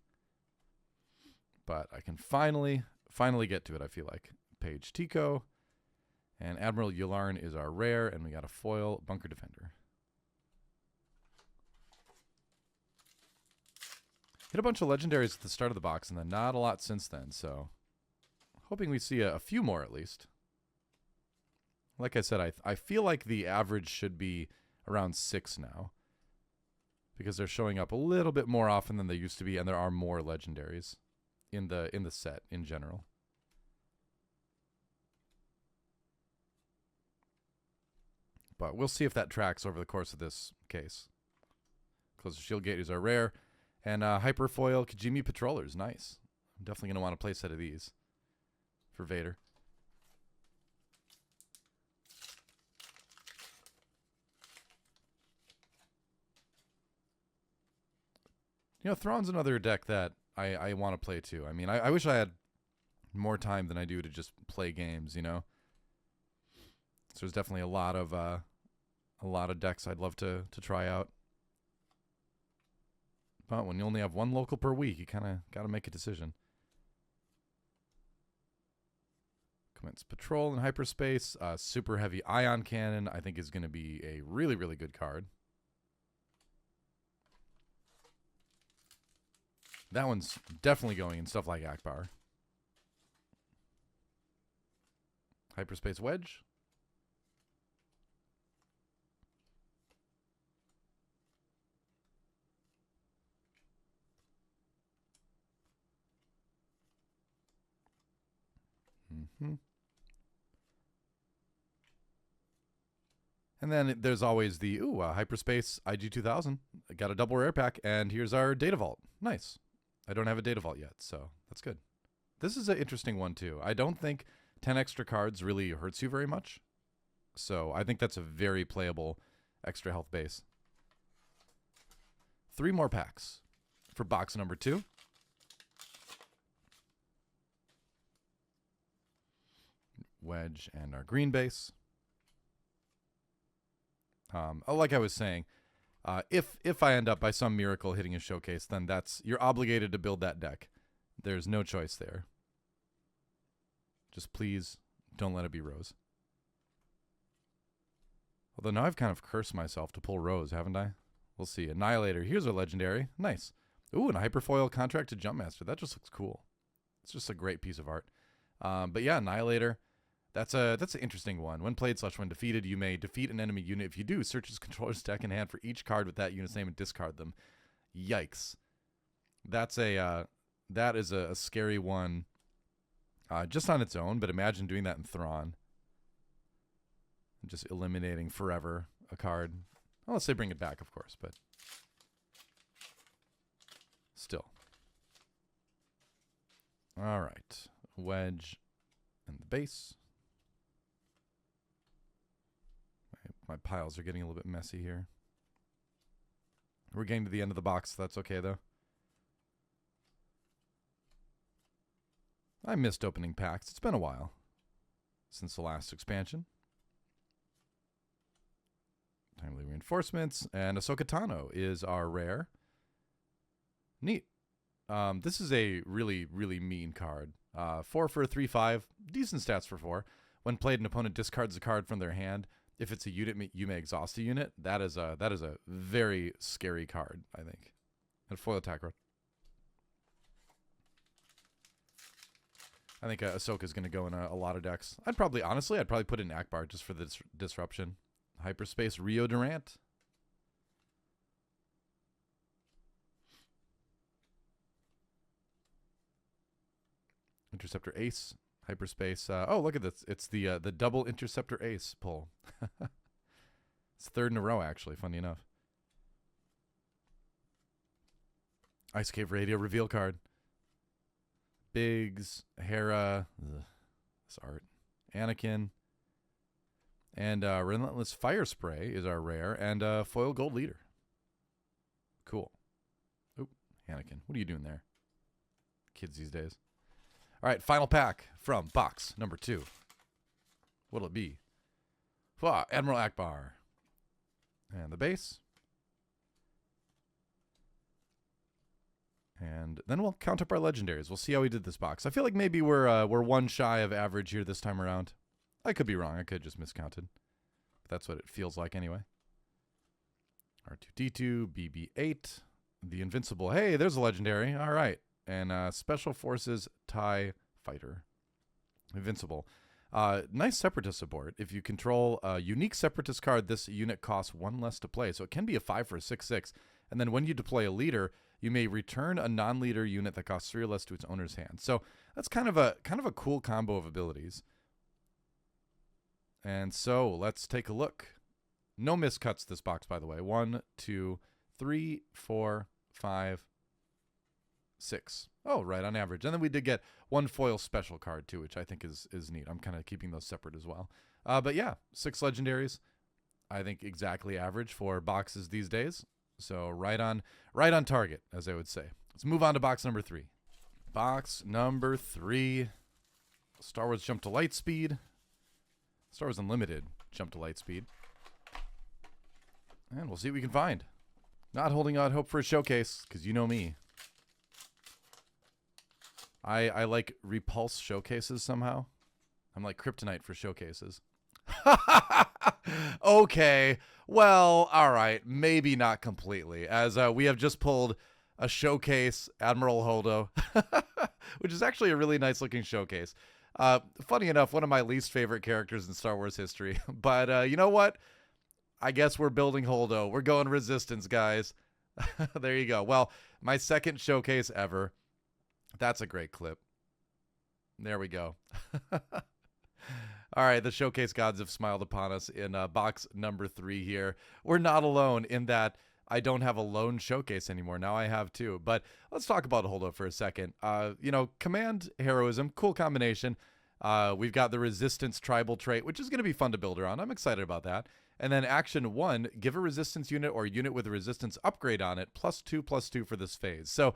But I can finally get to it, I feel like. Paige Tico. And Admiral Yularen is our rare, and we got a foil Bunker Defender. Hit a bunch of legendaries at the start of the box, and then not a lot since then, so hoping we see a few more at least. Like I said, I feel like the average should be around 6 now, because they're showing up a little bit more often than they used to be, and there are more legendaries in the set in general. But we'll see if that tracks over the course of this case. Closer Shield Gate is our rare. And Hyperfoil Kijimi Patrollers. Nice. I'm definitely going to want to play a set of these for Vader. You know, Thrawn's another deck that I want to play too. I mean, I wish I had more time than I do to just play games, you know? So there's definitely a lot of decks I'd love to try out. But when you only have one local per week, you kind of got to make a decision. Commence Patrol in Hyperspace. Super Heavy Ion Cannon, I think, is going to be a really, really good card. That one's definitely going in stuff like Akbar. Hyperspace Wedge. And then there's always the Hyperspace IG-2000. Got a double rare pack, and here's our Data Vault. Nice. I don't have a Data Vault yet, so that's good. This is an interesting one, too. I don't think 10 extra cards really hurts you very much. So I think that's a very playable extra health base. 3 more packs for box number 2. Wedge and our green base. Like I was saying, if I end up by some miracle hitting a showcase, then you're obligated to build that deck. There's no choice there. Just please Don't let it be Rose. Although now I've kind of cursed myself to pull Rose, haven't I? We'll see. Annihilator. Here's our legendary. Nice. Ooh, and a hyperfoil contract to Jumpmaster. That just looks cool. It's just a great piece of art. But yeah, Annihilator. That's an interesting one. When played / when defeated, you may defeat an enemy unit. If you do, search its controller's deck and hand for each card with that unit's name and discard them. Yikes. That is a scary one just on its own, but imagine doing that in Thrawn. Just eliminating forever a card. Unless they bring it back, of course, but still. All right. Wedge and the base. My piles are getting a little bit messy here. We're getting to the end of the box. That's okay, though. I missed opening packs. It's been a while since the last expansion. Timely Reinforcements. And Ahsoka Tano is our rare. Neat. This is a really, really mean card. 4 for a 3/5. Decent stats for 4. When played, an opponent discards a card from their hand. If it's a unit, you may exhaust a unit. That is a very scary card, I think. And foil attack card. I think Ahsoka is going to go in a lot of decks. I'd probably put in Akbar just for the disruption. Hyperspace Rio Durant. Interceptor Ace. Hyperspace. Oh, look at this. It's the double Interceptor Ace pull. It's 3rd in a row, actually, funny enough. Ice Cave Radio reveal card. Biggs, Hera, this art, Anakin, and Relentless Fire Spray is our rare, and Foil Gold Leader. Cool. Oop, Anakin, what are you doing there? Kids these days. All right, final pack from box number 2. What'll it be? Admiral Akbar. And the base. And then we'll count up our legendaries. We'll see how we did this box. I feel like maybe we're one shy of average here this time around. I could be wrong. I could have just miscounted. But that's what it feels like anyway. R2-D2, BB-8, the Invincible. Hey, there's a legendary. All right. And Special Forces TIE Fighter. Invincible. Nice Separatist support. If you control a unique Separatist card, this unit costs 1 less to play. So it can be a 5 for a 6/6. And then when you deploy a leader, you may return a non-leader unit that costs 3 or less to its owner's hand. So that's kind of a cool combo of abilities. And so let's take a look. No miscuts this box, by the way. 1, 2, 3, 4, 5, 6. Oh, right, on average. And then we did get 1 foil special card too, which I think is neat. I'm kind of keeping those separate as well. But yeah, 6 legendaries. I think exactly average for boxes these days. So right on target, as I would say. Let's move on to box number 3. Box number 3. Star Wars Jump to Lightspeed. Star Wars Unlimited Jump to Lightspeed. And we'll see what we can find. Not holding out hope for a showcase, because you know me. I like repulse showcases somehow. I'm like kryptonite for showcases. Okay, well, all right, maybe not completely, as we have just pulled a showcase Admiral Holdo, which is actually a really nice looking showcase. Funny enough, one of my least favorite characters in Star Wars history, but you know what? I guess we're building Holdo. We're going Resistance, guys. There you go. Well, my second showcase ever. That's a great clip. There we go. All right, the showcase gods have smiled upon us in box number 3 here. We're not alone in that I don't have a lone showcase anymore. Now I have 2. But let's talk about Holdo for a second. You know, command heroism, cool combination. We've got the resistance tribal trait, which is going to be fun to build around. I'm excited about that. And then action 1, give a resistance unit or unit with a resistance upgrade on it, +2/+2 for this phase. So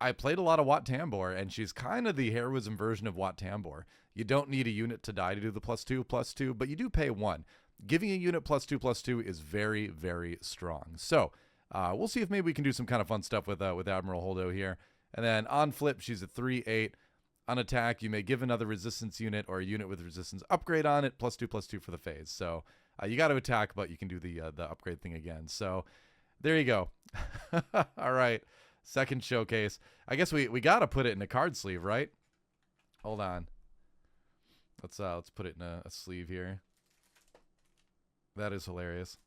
I played a lot of Wat Tambor, and she's kind of the heroism version of Wat Tambor. You don't need a unit to die to do the +2/+2, but you do pay 1. Giving a unit +2/+2 is very, very strong. So we'll see if maybe we can do some kind of fun stuff with Admiral Holdo here. And then on flip, she's a 3/8. On attack, you may give another resistance unit or a unit with resistance upgrade on it, +2/+2 for the phase. So you got to attack, but you can do the upgrade thing again. So there you go. All right, second showcase. I guess we got to put it in a card sleeve, right? Hold on. Let's put it in a sleeve here. That is hilarious.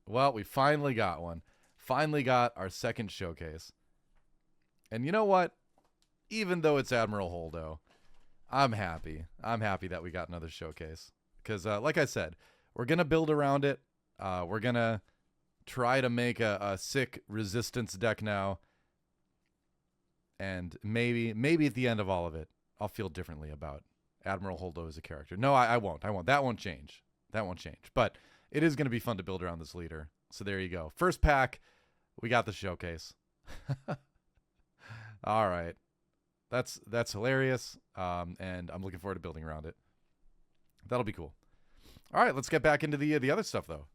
Well, we finally got one. Finally got our second showcase. And you know what? Even though it's Admiral Holdo, I'm happy. I'm happy that we got another showcase. Because, like I said, we're going to build around it. We're going to try to make a sick resistance deck now. And maybe at the end of all of it, I'll feel differently about Admiral Holdo as a character. No, I won't. That won't change. That won't change. But it is going to be fun to build around this leader. So there you go. First pack, we got the showcase. All right. That's hilarious. And I'm looking forward to building around it. That'll be cool. All right, let's get back into the other stuff, though.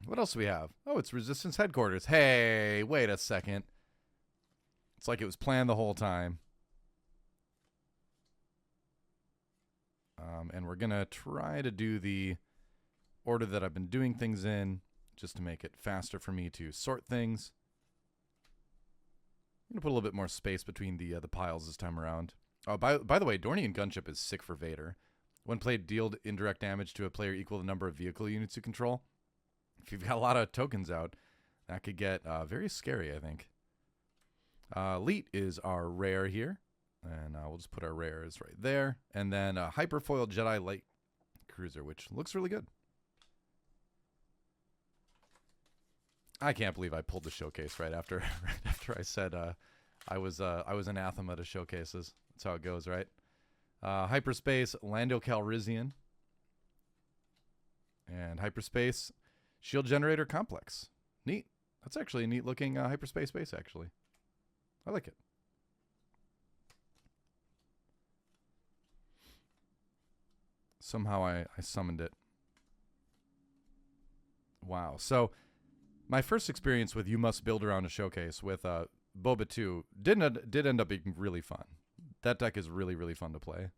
What else do we have? Oh, it's Resistance Headquarters. Hey, wait a second. It's like it was planned the whole time. And we're going to try to do the order that I've been doing things in just to make it faster for me to sort things. I'm going to put a little bit more space between the piles this time around. Oh, by the way, Dornian Gunship is sick for Vader. When played, deal indirect damage to a player equal to the number of vehicle units you control. If you've got a lot of tokens out, that could get very scary, I think. Elite is our rare here. And we'll just put our rares right there. And then Hyperfoil Jedi Light Cruiser, which looks really good. I can't believe I pulled the showcase right after I said I was anathema to showcases. That's how it goes, right? Hyperspace Lando Calrissian. And Hyperspace Shield Generator Complex. Neat. That's actually a neat looking hyperspace base, actually. I like it. Somehow I summoned it. Wow. So my first experience with You Must Build Around a Showcase with Boba 2 did end up being really fun. That deck is really, really fun to play.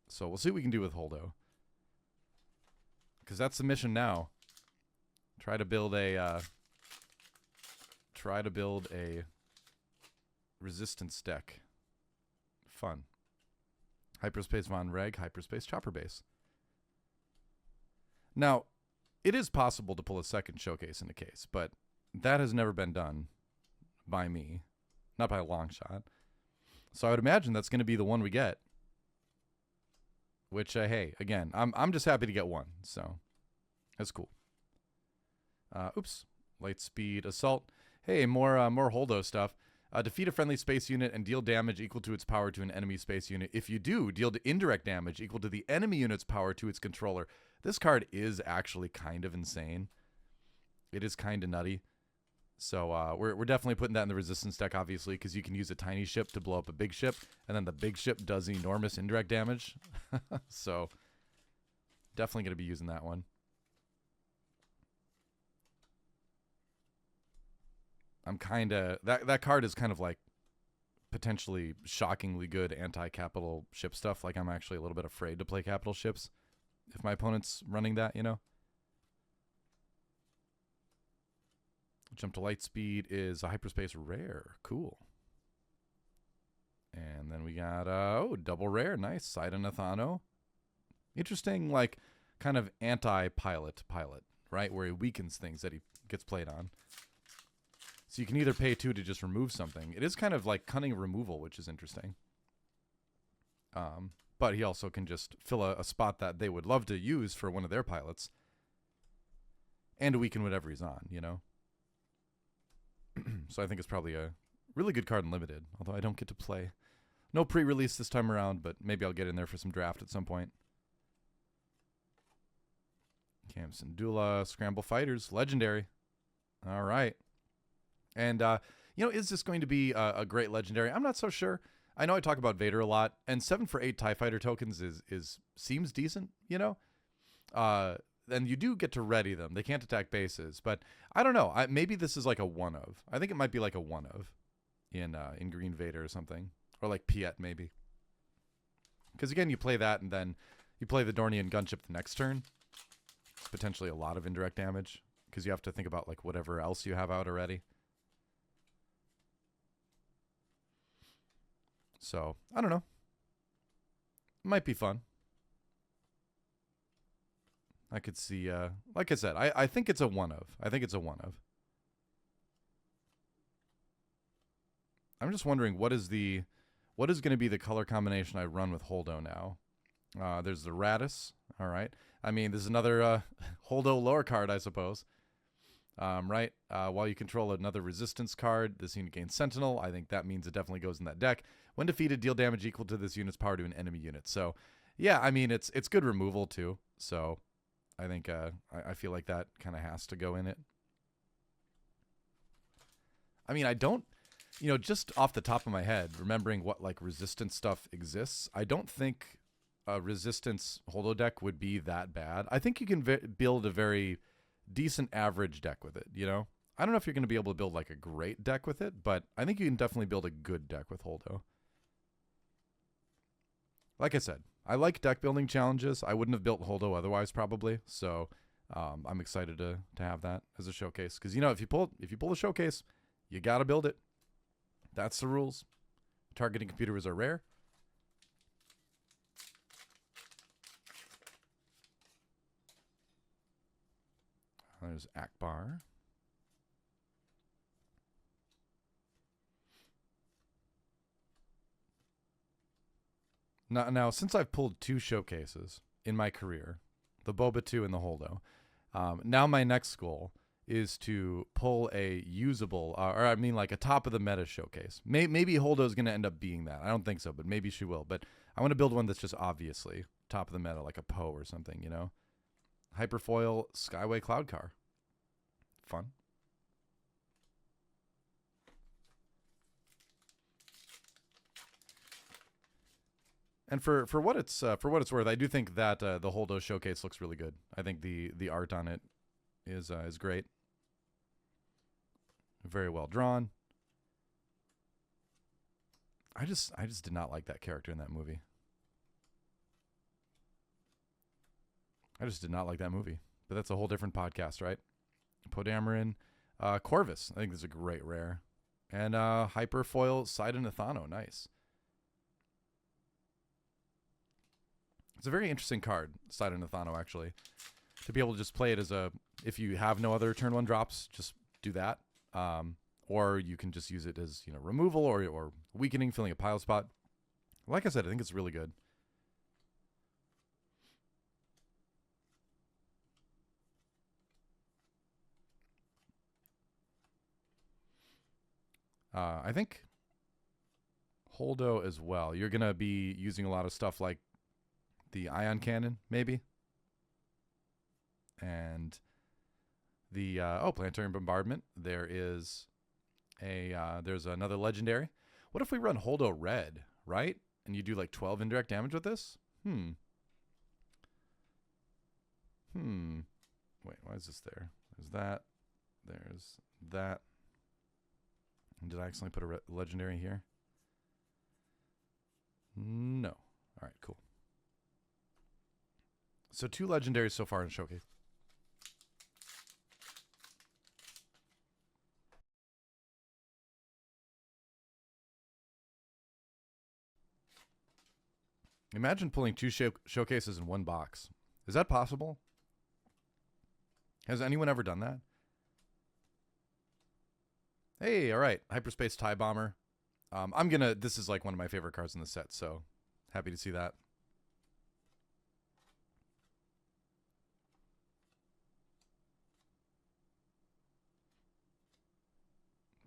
So we'll see what we can do with Holdo. Because that's the mission now. Try to build a resistance deck. Fun. Hyperspace Von Reg, Hyperspace Chopper Base. Now, it is possible to pull a second showcase in a case, but that has never been done by me. Not by a long shot. So I would imagine that's going to be the one we get. Which, hey, again, I'm just happy to get one, so that's cool. Oops. Lightspeed Assault. Hey, more Holdo stuff. Defeat a friendly space unit and deal damage equal to its power to an enemy space unit. If you do, deal indirect damage equal to the enemy unit's power to its controller. This card is actually kind of insane. It is kind of nutty. So we're definitely putting that in the resistance deck, obviously, because you can use a tiny ship to blow up a big ship, and then the big ship does enormous indirect damage. So definitely going to be using that one. I'm kind of... That card is kind of like potentially shockingly good anti-capital ship stuff. Like, I'm actually a little bit afraid to play capital ships if my opponent's running that, you know? Jump to Lightspeed is a hyperspace rare. Cool. And then we got, double rare. Nice. Sidon Nathano. Interesting, like, kind of anti-pilot pilot, right? Where he weakens things that he gets played on. So you can either pay 2 to just remove something. It is kind of like cunning removal, which is interesting. But he also can just fill a spot that they would love to use for one of their pilots. And weaken whatever he's on, you know? So I think it's probably a really good card in Limited. Although I don't get to play. No pre-release this time around, but maybe I'll get in there for some draft at some point. Cam Syndulla, Scramble Fighters, Legendary. All right. And, you know, is this going to be a great Legendary? I'm not so sure. I know I talk about Vader a lot, and 7 for 8 TIE Fighter tokens seems decent, you know? and you do get to ready them. They can't attack bases, but I don't know. Maybe this is like a one of. I think it might be like a one of in Green Vader or something, or like Piet maybe. Because again, you play that and then you play the Dornian gunship the next turn. It's potentially a lot of indirect damage because you have to think about like whatever else you have out already. So I don't know. Might be fun. I could see, like I said, I think it's a one of. I think it's a one of. I'm just wondering what is going to be the color combination I run with Holdo now. There's the Radis. All right. I mean, there's another Holdo lower card, I suppose. Right. While you control another resistance card, this unit gains Sentinel. I think that means it definitely goes in that deck. When defeated, deal damage equal to this unit's power to an enemy unit. So, yeah, I mean, it's good removal too. So, I think I feel like that kind of has to go in it. I mean, I don't, just off the top of my head, remembering what like resistance stuff exists, I don't think a resistance Holdo deck would be that bad. I think you can build a very decent average deck with it, I don't know if you're going to be able to build like a great deck with it, but I think you can definitely build a good deck with Holdo. Like I said, I like deck building challenges. I wouldn't have built Holdo otherwise probably, so I'm excited to have that as a showcase. Because if you pull a showcase, you got to build it. That's the rules. Targeting computers are rare. There's Akbar. Now, since I've pulled 2 showcases in my career, the Boba 2 and the Holdo, now my next goal is to pull a usable, like a top of the meta showcase. Maybe Holdo is going to end up being that. I don't think so, but maybe she will. But I want to build one that's just obviously top of the meta, like a Poe or something, Hyperfoil Skyway Cloud Car. Fun. And for what it's worth, I do think that the Holdo showcase looks really good. I think the art on it is great. Very well drawn. I just did not like that character in that movie. I just did not like that movie. But that's a whole different podcast, right? Podameron, Corvus. I think this is a great rare. And Hyperfoil Sidon Nathano. Nice. It's a very interesting card, Sidon Nathano, actually. To be able to just play it as if you have no other turn 1 drops, just do that. Or you can just use it as, removal or weakening, filling a pile spot. Like I said, I think it's really good. I think Holdo as well. You're going to be using a lot of stuff like the Ion Cannon, maybe. And the, Planetary Bombardment. There's another legendary. What if we run Holdo Red, right? And you do like 12 indirect damage with this? Wait, why is this there? There's that. There's that. And did I accidentally put a legendary here? No. All right, cool. So 2 legendaries so far in Showcase. Imagine pulling 2 showcases in one box. Is that possible? Has anyone ever done that? Hey, all right. Hyperspace TIE Bomber. This is like one of my favorite cards in the set, so happy to see that.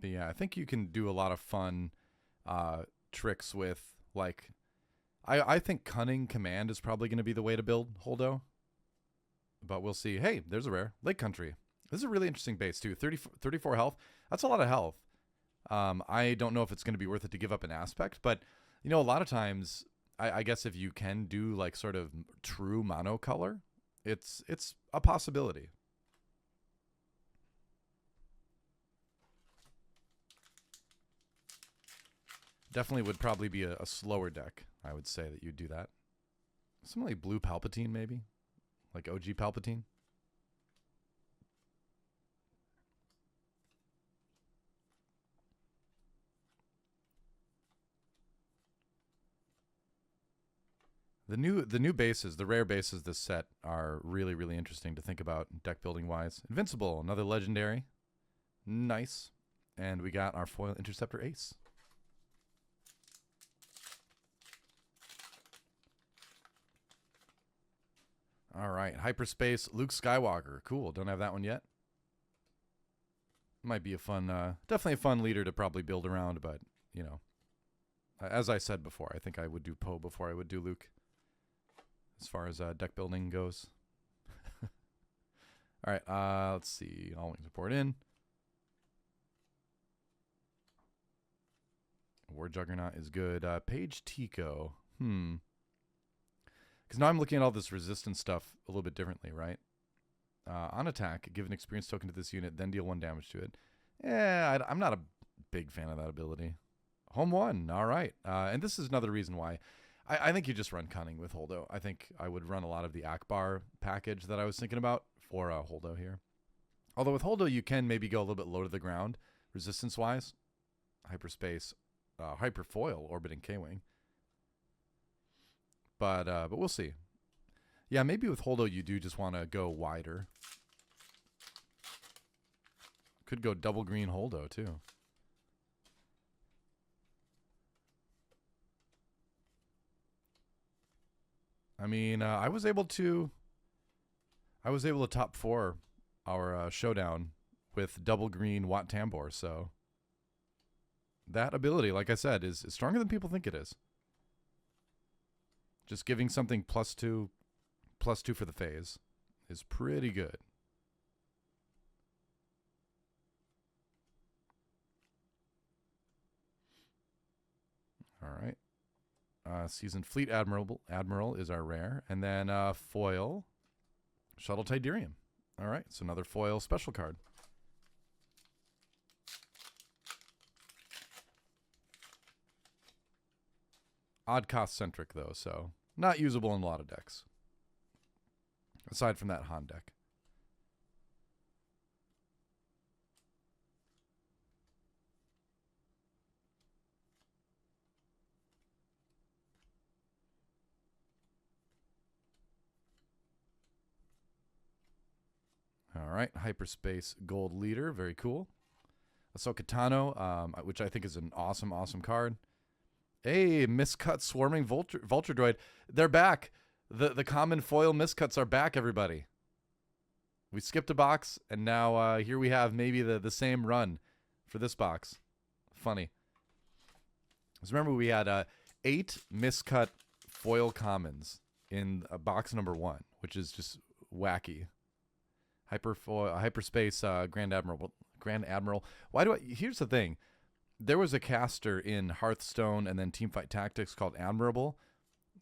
But yeah, I think you can do a lot of fun tricks with, like, I think Cunning Command is probably going to be the way to build Holdo. But we'll see. Hey, there's a rare. Lake Country. This is a really interesting base, too. 34 health. That's a lot of health. I don't know if it's going to be worth it to give up an aspect, but, a lot of times, I guess if you can do, like, sort of true monocolor, It's a possibility. Definitely would probably be a slower deck. I would say that you'd do that. Something like blue Palpatine, maybe, like OG Palpatine. The new bases, the rare bases this set are really, really interesting to think about deck building wise. Invincible, another legendary. Nice. And we got our foil Interceptor Ace. All right, Hyperspace Luke Skywalker. Cool. Don't have that one yet. Might be a fun, definitely a fun leader to probably build around, but, you know, as I said before, I think I would do Poe before I would do Luke as far as deck building goes. All right, let's see. All wings report in. War Juggernaut is good. Page Tico. Because now I'm looking at all this resistance stuff a little bit differently, right? On attack, give an experience token to this unit, then deal 1 damage to it. I'm not a big fan of that ability. Home 1, all right. And this is another reason why I think you just run Cunning with Holdo. I think I would run a lot of the Akbar package that I was thinking about for Holdo here. Although with Holdo, you can maybe go a little bit low to the ground, resistance-wise. Hyperspace, Hyperfoil, orbiting K-Wing. But we'll see. Yeah, maybe with Holdo you do just want to go wider. Could go double green Holdo too. I mean, I was able to top 4 our showdown with double green Wat Tambor, so that ability, like I said, is stronger than people think it is. Just giving something +2 for the phase is pretty good. All right. Seasoned Fleet Admiral is our rare. And then foil Shuttle Tidirium. All right, so another foil special card. Odd cost centric though, so not usable in a lot of decks. Aside from that Han deck. All right, Hyperspace Gold Leader, very cool. Ahsoka Tano, which I think is an awesome, awesome card. Hey, Miscut Swarming Vulture Droid. They're back. The common foil miscuts are back, everybody. We skipped a box, and now here we have maybe the same run for this box. Funny. Because remember, we had 8 miscut foil commons in box number 1, which is just wacky. Hyperspace Grand Admiral. Why do I? Here's the thing. There was a caster in Hearthstone and then Teamfight Tactics called Admirable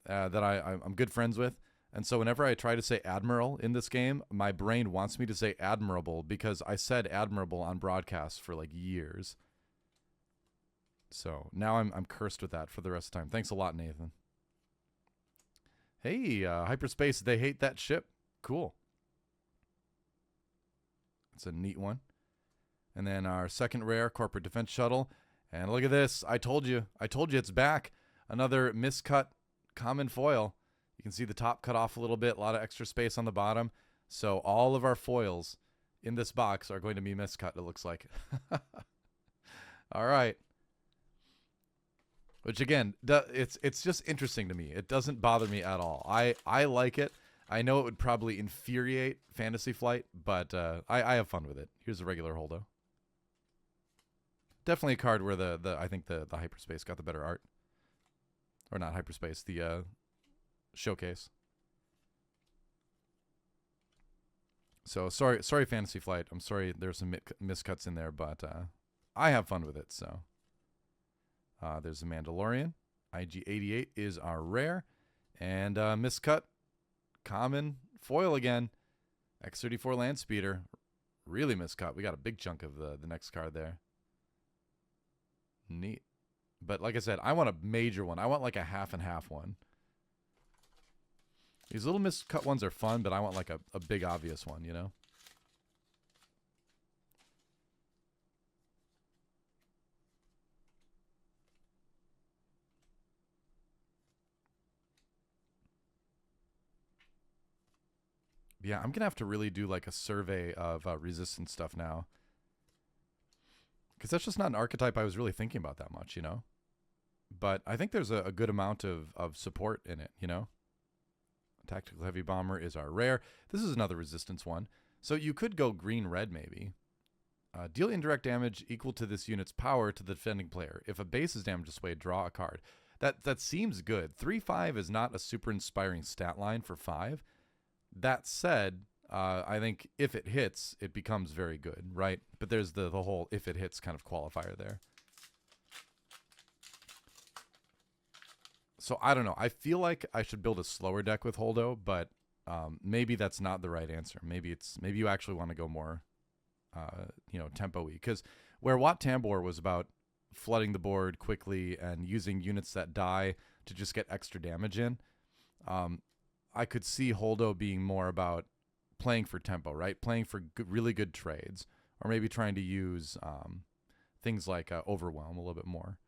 that I'm good friends with. And so whenever I try to say Admiral in this game, my brain wants me to say Admirable because I said Admirable on broadcast for like years. So now I'm cursed with that for the rest of the time. Thanks a lot, Nathan. Hey, Hyperspace, they hate that ship. Cool. It's a neat one. And then our second rare, Corporate Defense Shuttle. And look at this. I told you it's back. Another miscut common foil. You can see the top cut off a little bit, a lot of extra space on the bottom. So all of our foils in this box are going to be miscut, it looks like. All right. Which again, it's just interesting to me. It doesn't bother me at all. I like it. I know it would probably infuriate Fantasy Flight, but I have fun with it. Here's a regular Holdo. Definitely a card where I think the Hyperspace got the better art. Or not Hyperspace, the Showcase. So sorry Fantasy Flight. I'm sorry there's some miscuts in there, but I have fun with it, so. There's the IG-88 is our rare. And miscut, common Foil again. X34 Land Speeder. Really miscut. We got a big chunk of the next card there. Neat. But like I said, I want a major one. I want like a half and half one. These little miscut ones are fun, but I want like a big obvious one, you know? Yeah, I'm going to have to really do like a survey of resistance stuff now. Because that's just not an archetype I was really thinking about that much, you know? But I think there's a good amount of support in it, you know? Tactical Heavy Bomber is our rare. This is another resistance one. So you could go green-red maybe. Deal indirect damage equal to this unit's power to the defending player. If a base is damage displayed, draw a card. That seems good. 3/5 is not a super inspiring stat line for 5. That said, I think if it hits, it becomes very good, right? But there's the whole if it hits kind of qualifier there. So I don't know. I feel like I should build a slower deck with Holdo, but maybe that's not the right answer. Maybe you actually want to go more, tempo-y. Because where Wat Tambor was about flooding the board quickly and using units that die to just get extra damage in, I could see Holdo being more about playing for tempo, right? Playing for really good trades, or maybe trying to use things like Overwhelm a little bit more.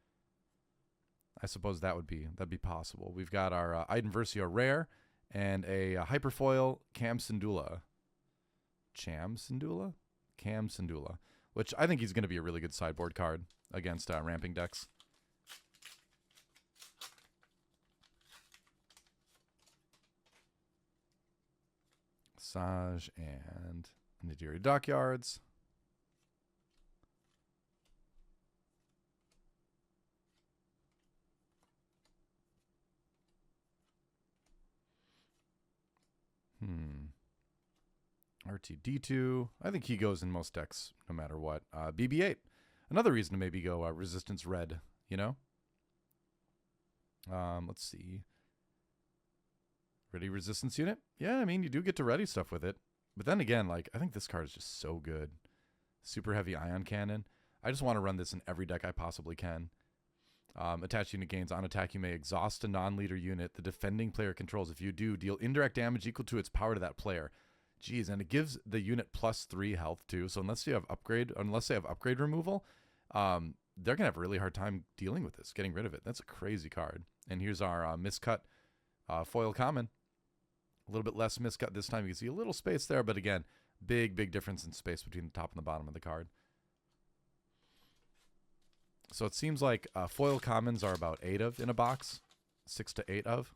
I suppose that'd be possible. We've got our Iden Versio rare and a hyperfoil Cam Syndulla. Cam Syndulla, which I think he's going to be a really good sideboard card against ramping decks. Saj and Nadiri Dockyards. RTD2. I think he goes in most decks no matter what. BB8. Another reason to maybe go Resistance Red, you know? Let's see. Ready Resistance Unit? Yeah, I mean, you do get to ready stuff with it. But then again, like, I think this card is just so good. Super heavy Ion Cannon. I just want to run this in every deck I possibly can. Attached unit gains on attack. You may exhaust a non-leader unit the defending player controls. If you do, deal indirect damage equal to its power to that player. Jeez, and it gives the unit +3 health too. So unless they have upgrade removal, they're gonna have a really hard time dealing with this, getting rid of it. That's a crazy card. And here's our miscut foil common. A little bit less miscut this time. You can see a little space there, but again, big difference in space between the top and the bottom of the card. So it seems like foil commons are about 8 of in a box, 6 to 8 of.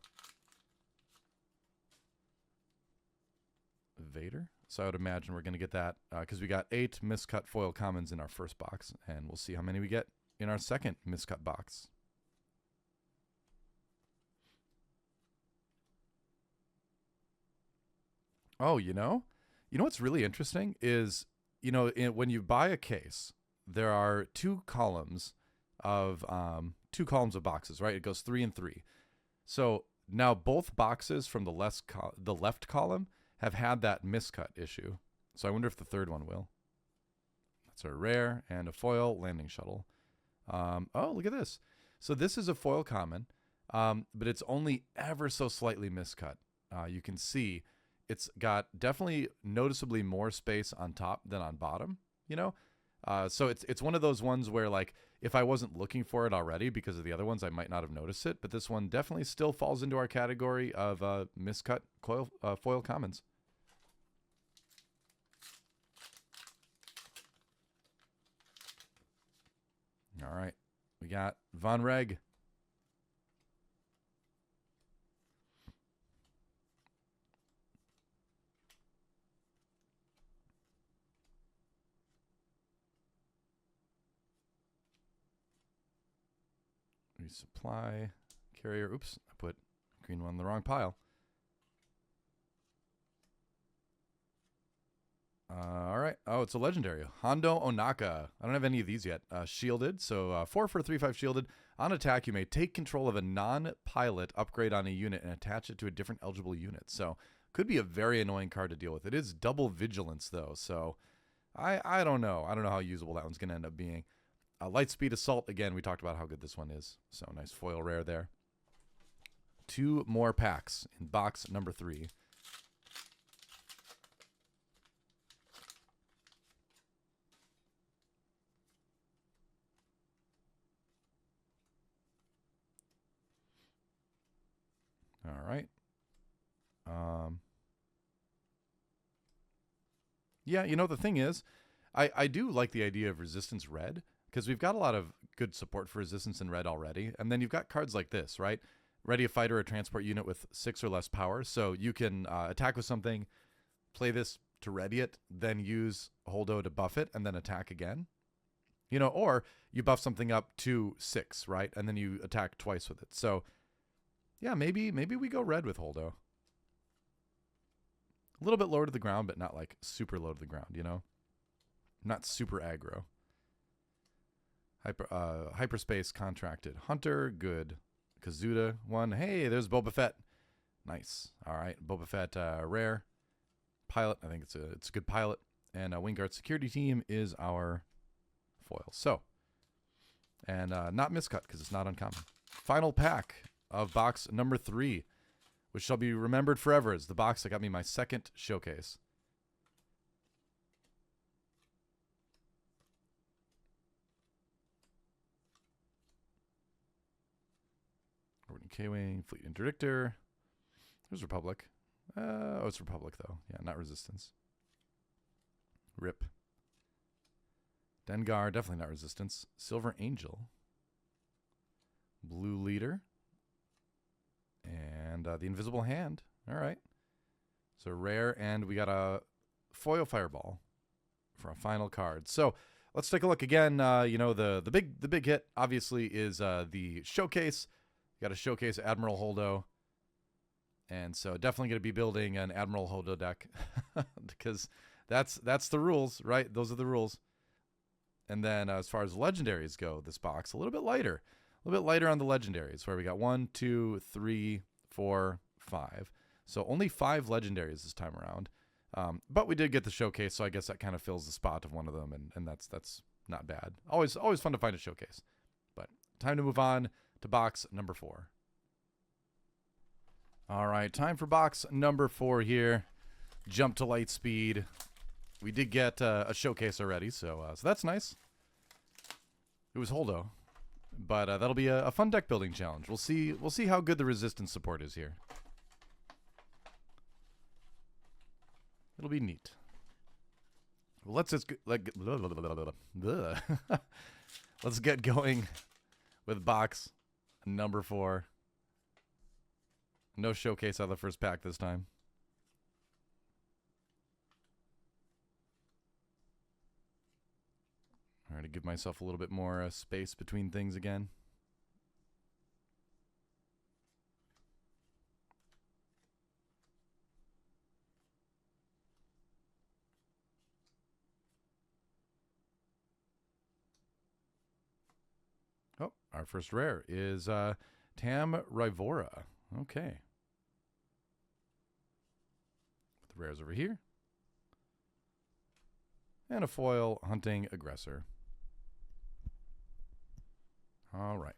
Vader. So I would imagine we're going to get that because we got 8 miscut foil commons in our first box, and we'll see how many we get in our second miscut box. Oh, you know what's really interesting is, when you buy a case, there are 2 columns of boxes, right? It goes 3 and 3. So now both boxes from the left column have had that miscut issue. So I wonder if the third one will. That's a rare and a foil landing shuttle. Oh, look at this. So this is a foil common, but it's only ever so slightly miscut. You can see it's got definitely noticeably more space on top than on bottom, So it's one of those ones where, like, if I wasn't looking for it already because of the other ones, I might not have noticed it. But this one definitely still falls into our category of miscut foil commons. All right. We got Von Reg. Resupply carrier. Oops, I put green one in the wrong pile. All right. Oh, it's a legendary. Hondo Onaka. I don't have any of these yet. Shielded. So 4 for 3/5 shielded. On attack, you may take control of a non-pilot upgrade on a unit and attach it to a different eligible unit. So Could be a very annoying card to deal with. It is double vigilance though, so I don't know. I don't know how usable that one's going to end up being. Lightspeed Assault, again, we talked about how good this one is. So nice foil rare there. 2 more packs in box number 3. All right. Yeah, you know, the thing is, I do like the idea of Resistance Red, because we've got a lot of good support for Resistance in Red already. And then you've got cards like this, right? Ready a fighter or transport unit with 6 or less power. So you can attack with something, play this to ready it, then use Holdo to buff it, and then attack again. You know, or you buff something up to 6, right? And then you attack twice with it. So yeah, maybe we go red with Holdo. A little bit lower to the ground, but not like super low to the ground, you know? Not super aggro. Hyperspace Contracted Hunter, good. Kazuda, 1. Hey, there's Boba Fett. Nice. All right, Boba Fett rare. Pilot, I think it's a good pilot. And Wingguard Security Team is our foil. So, and not miscut because it's not uncommon. Final pack of box number 3, which shall be remembered forever as the box that got me my second showcase. Orbiting K-Wing, Fleet Interdictor. There's Republic. Oh, it's Republic, though. Yeah, not Resistance. Rip. Dengar, definitely not Resistance. Silver Angel. Blue Leader. And the Invisible Hand. All right. So rare, and we got a foil Fireball for a final card. So let's take a look again. You know, the big hit obviously is the showcase. You got to showcase Admiral Holdo. And so definitely going to be building an Admiral Holdo deck because that's the rules, right? Those are the rules. And then as far as legendaries go, this box a little bit lighter on the legendaries, where we got 1, 2, 3, 4, 5. So only 5 legendaries this time around. But we did get the showcase, so I guess that kind of fills the spot of one of them, and that's not bad. Always fun to find a showcase. But time to move on to box number 4. All right, time for box number 4 here. Jump to Lightspeed. We did get a showcase already, so that's nice. It was Holdo, but that'll be a fun deck building challenge. We'll see how good the resistance support is here. It'll be neat. Well, let's let's get going with box number 4. No showcase out of the first pack this time. All right, to give myself a little bit more space between things again. Oh, our first rare is Tam Rivora. Okay. Put the rares over here. And a foil Hunting Aggressor. All right.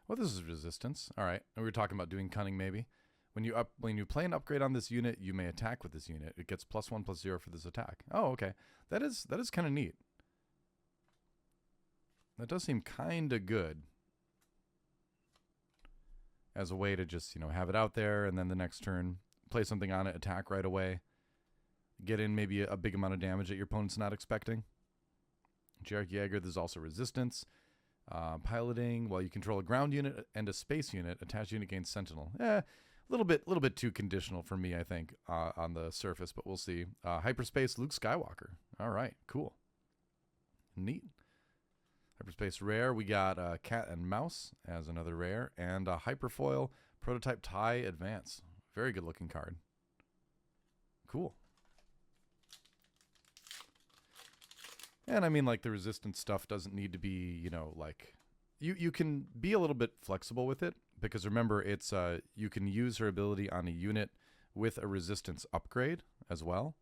Well, this is resistance. All right. And we were talking about doing cunning maybe. When you play an upgrade on this unit, you may attack with this unit. It gets +1/+0 for this attack. Oh, okay. That is kind of neat. That does seem kind of good as a way to just, have it out there, and then the next turn play something on it, attack right away, get in maybe a big amount of damage that your opponent's not expecting. Jarek Yeager, there's also resistance. Piloting, while you control a ground unit and a space unit, attached unit gains Sentinel. A little bit too conditional for me, I think, on the surface, but we'll see. Hyperspace Luke Skywalker. All right, cool. Neat. Hyperspace rare, we got Cat and Mouse as another rare, and Hyperfoil Prototype TIE Advance. Very good looking card. Cool. And I mean, like, the resistance stuff doesn't need to be, you know, like, you can be a little bit flexible with it, because remember, it's you can use her ability on a unit with a resistance upgrade as well.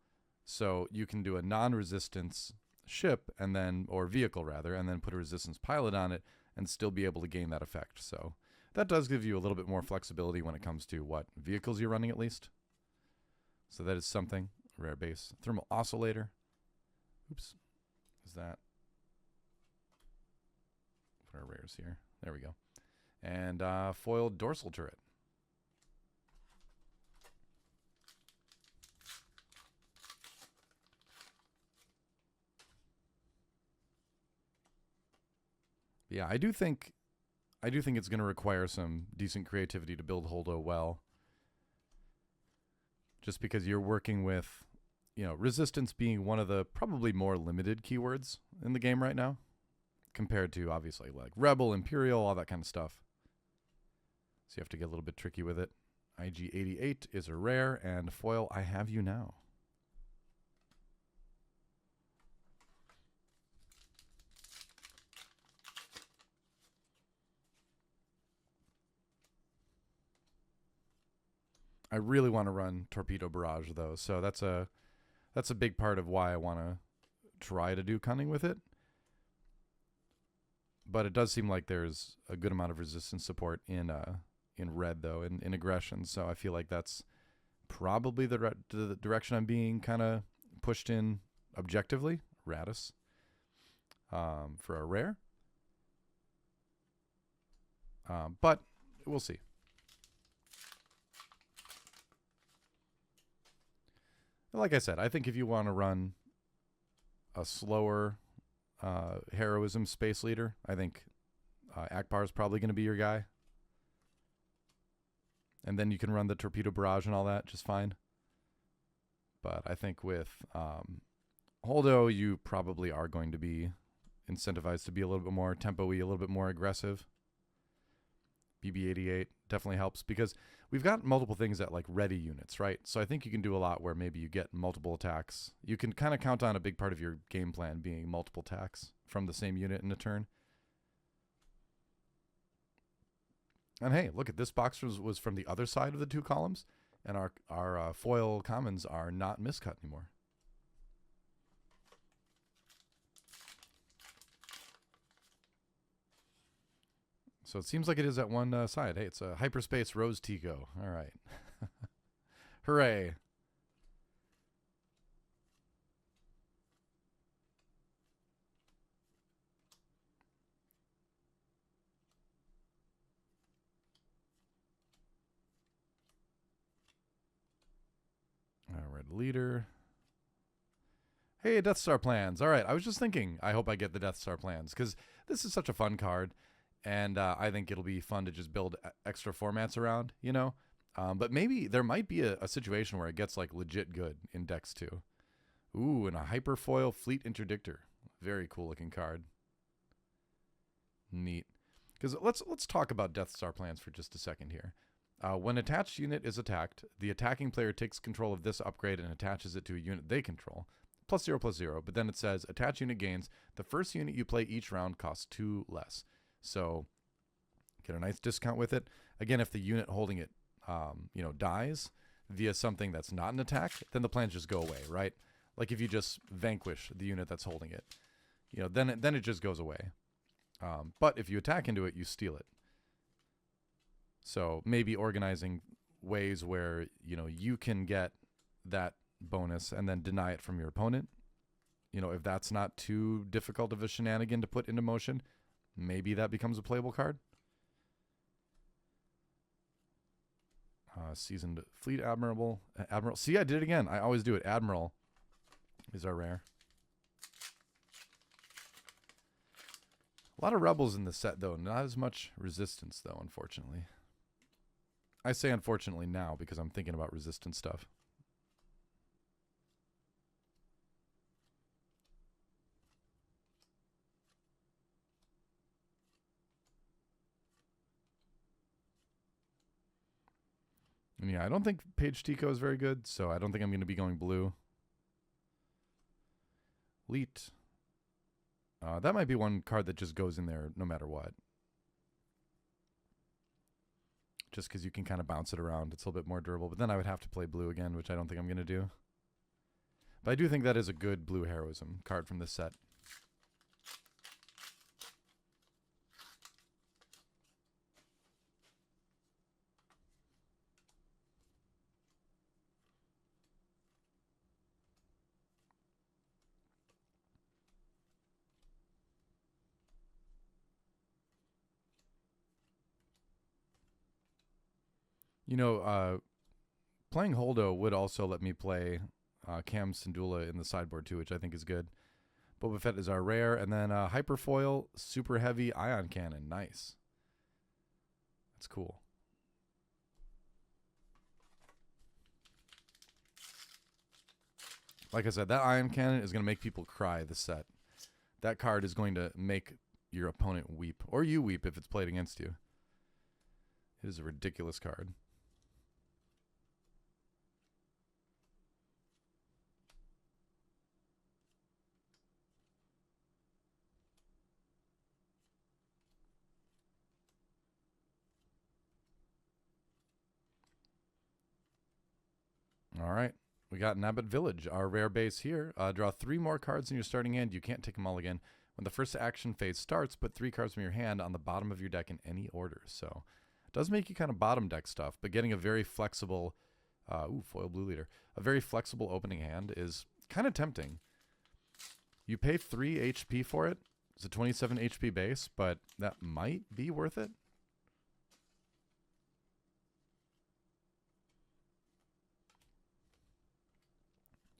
So you can do a non-resistance ship and then, or vehicle rather, and then put a resistance pilot on it and still be able to gain that effect. So that does give you a little bit more flexibility when it comes to what vehicles you're running, at least. So that is something. Rare base. Thermal oscillator. Oops. Is that? What are rares here? There we go. And foiled dorsal turret. Yeah, I do think it's going to require some decent creativity to build Holdo well. Just because you're working with, you know, resistance being one of the probably more limited keywords in the game right now, compared to obviously like Rebel, Imperial, all that kind of stuff. So you have to get a little bit tricky with it. IG-88 is a rare, and foil I Have You Now. I really want to run Torpedo Barrage though, so that's a big part of why I want to try to do cunning with it. But it does seem like there's a good amount of resistance support in red though, in aggression. So I feel like that's probably the direction I'm being kind of pushed in objectively. Radis for a rare, but we'll see. Like I said, I think if you want to run a slower heroism space leader, I think Akbar is probably going to be your guy. And then you can run the torpedo barrage and all that just fine. But I think with Holdo, you probably are going to be incentivized to be a little bit more tempo-y, a little bit more aggressive. BB-88 definitely helps because we've got multiple things at like ready units, right? So I think you can do a lot where maybe you get multiple attacks. You can kind of count on a big part of your game plan being multiple attacks from the same unit in a turn. And hey, look at this box was from the other side of the two columns, and our foil commons are not miscut anymore. So it seems like it is at one side. Hey, it's a Hyperspace Rose Tico. All right. Hooray. Red leader. Hey, Death Star plans. All right, I was just thinking, I hope I get the Death Star plans, because this is such a fun card, and I think it'll be fun to just build extra formats around, you know? But maybe there might be a situation where it gets, like, legit good in decks, too. Ooh, and a Hyperfoil Fleet Interdictor. Very cool-looking card. Neat. Because let's talk about Death Star plans for just a second here. When attached unit is attacked, the attacking player takes control of this upgrade and attaches it to a unit they control. +0/+0, but then it says attach unit gains. The first unit you play each round costs 2 less. So get a nice discount with it. Again, if the unit holding it, dies via something that's not an attack, then the plans just go away, right? Like if you just vanquish the unit that's holding it, then it just goes away. But if you attack into it, you steal it. So maybe organizing ways where, you can get that bonus and then deny it from your opponent. If that's not too difficult of a shenanigan to put into motion, maybe that becomes a playable card. Seasoned Fleet Admiral. See, I did it again. I always do it. Admiral is our rare. A lot of rebels in the set, though. Not as much resistance, though, unfortunately. I say unfortunately now because I'm thinking about resistance stuff. And yeah, I don't think Page Tico is very good, so I don't think I'm going to be going blue. Leet. That might be one card that just goes in there no matter what. Just because you can kind of bounce it around. It's a little bit more durable. But then I would have to play blue again, which I don't think I'm going to do. But I do think that is a good blue heroism card from this set. You know, playing Holdo would also let me play Cam Syndulla in the sideboard too, which I think is good. Boba Fett is our rare, and then Hyperfoil, super heavy ion cannon. Nice. That's cool. Like I said, that ion cannon is going to make people cry this set. That card is going to make your opponent weep, or you weep if it's played against you. It is a ridiculous card. All right. We got Nabbit Village, our rare base here. Draw 3 more cards in your starting hand. You can't take them all again. When the first action phase starts, put 3 cards from your hand on the bottom of your deck in any order. So it does make you kind of bottom deck stuff, but getting a very flexible, foil blue leader, a very flexible opening hand is kind of tempting. You pay 3 HP for it. It's a 27 HP base, but that might be worth it.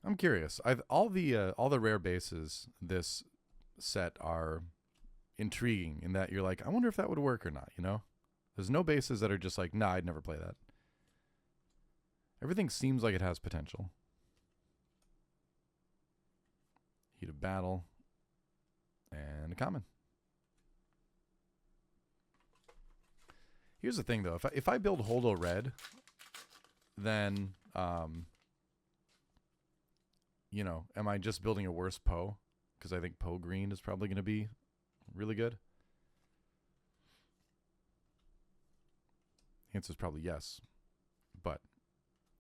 I'm curious. All the rare bases this set are intriguing in that you're like, I wonder if that would work or not, you know? There's no bases that are just like, nah, I'd never play that. Everything seems like it has potential. Heat of Battle. And a common. Here's the thing, though. If I build Holdo red, then... you know, am I just building a worse Poe? Because I think Poe green is probably going to be really good. The answer is probably yes, but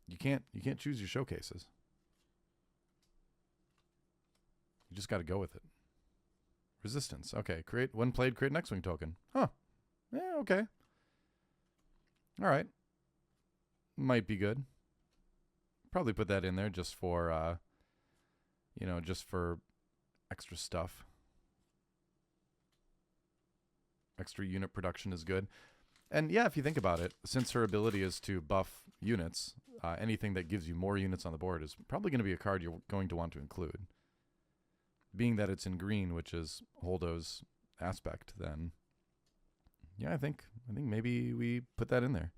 you can't choose your showcases. You just got to go with it. Resistance. Okay, when played, create an X-Wing token. Huh. Yeah, okay. All right. Might be good. Probably put that in there just for... you know, just for extra stuff. Extra unit production is good. And yeah, if you think about it, since her ability is to buff units, anything that gives you more units on the board is probably going to be a card you're going to want to include. Being that it's in green, which is Holdo's aspect, then yeah, I think maybe we put that in there.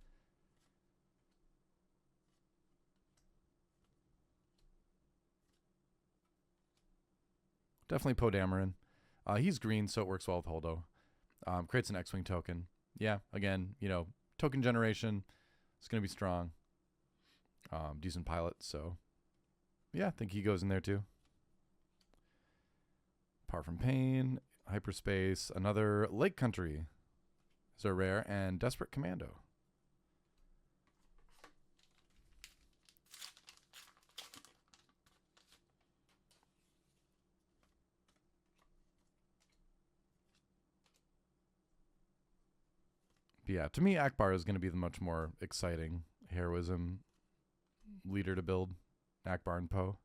Definitely Poe Dameron. He's green, so it works well with Holdo. Creates an X-Wing token. Yeah, again, you know, token generation. It's going to be strong. Decent pilot, so yeah, I think he goes in there too. Power from Pain, Hyperspace, another Lake Country is a rare, and Desperate Commando. But yeah, to me, Akbar is going to be the much more exciting heroism leader to build. Akbar and Poe.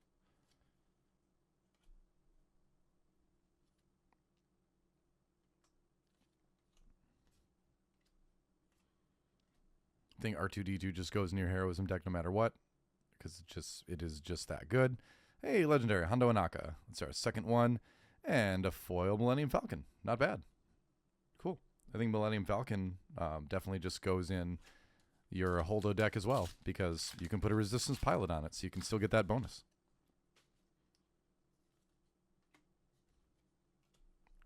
I think R2-D2 just goes in your heroism deck no matter what, because it is just that good. Hey, legendary Hondo Anaka. That's our second one, and a foil Millennium Falcon. Not bad. Cool. I think Millennium Falcon definitely just goes in your Holdo deck as well, because you can put a resistance pilot on it, so you can still get that bonus.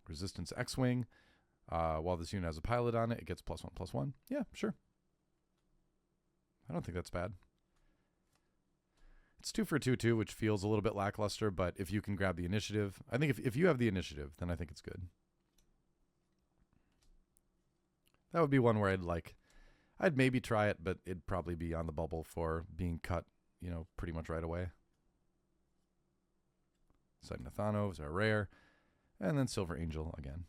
Resistance X-Wing. While this unit has a pilot on it, it gets +1/+1. Yeah, sure. I don't think that's bad. It's 2 for 2/2, which feels a little bit lackluster, but if you can grab the initiative, I think if you have the initiative, then I think it's good. That would be one where I'd maybe try it, but it'd probably be on the bubble for being cut, you know, pretty much right away. Nathano is our rare, and then Silver Angel again.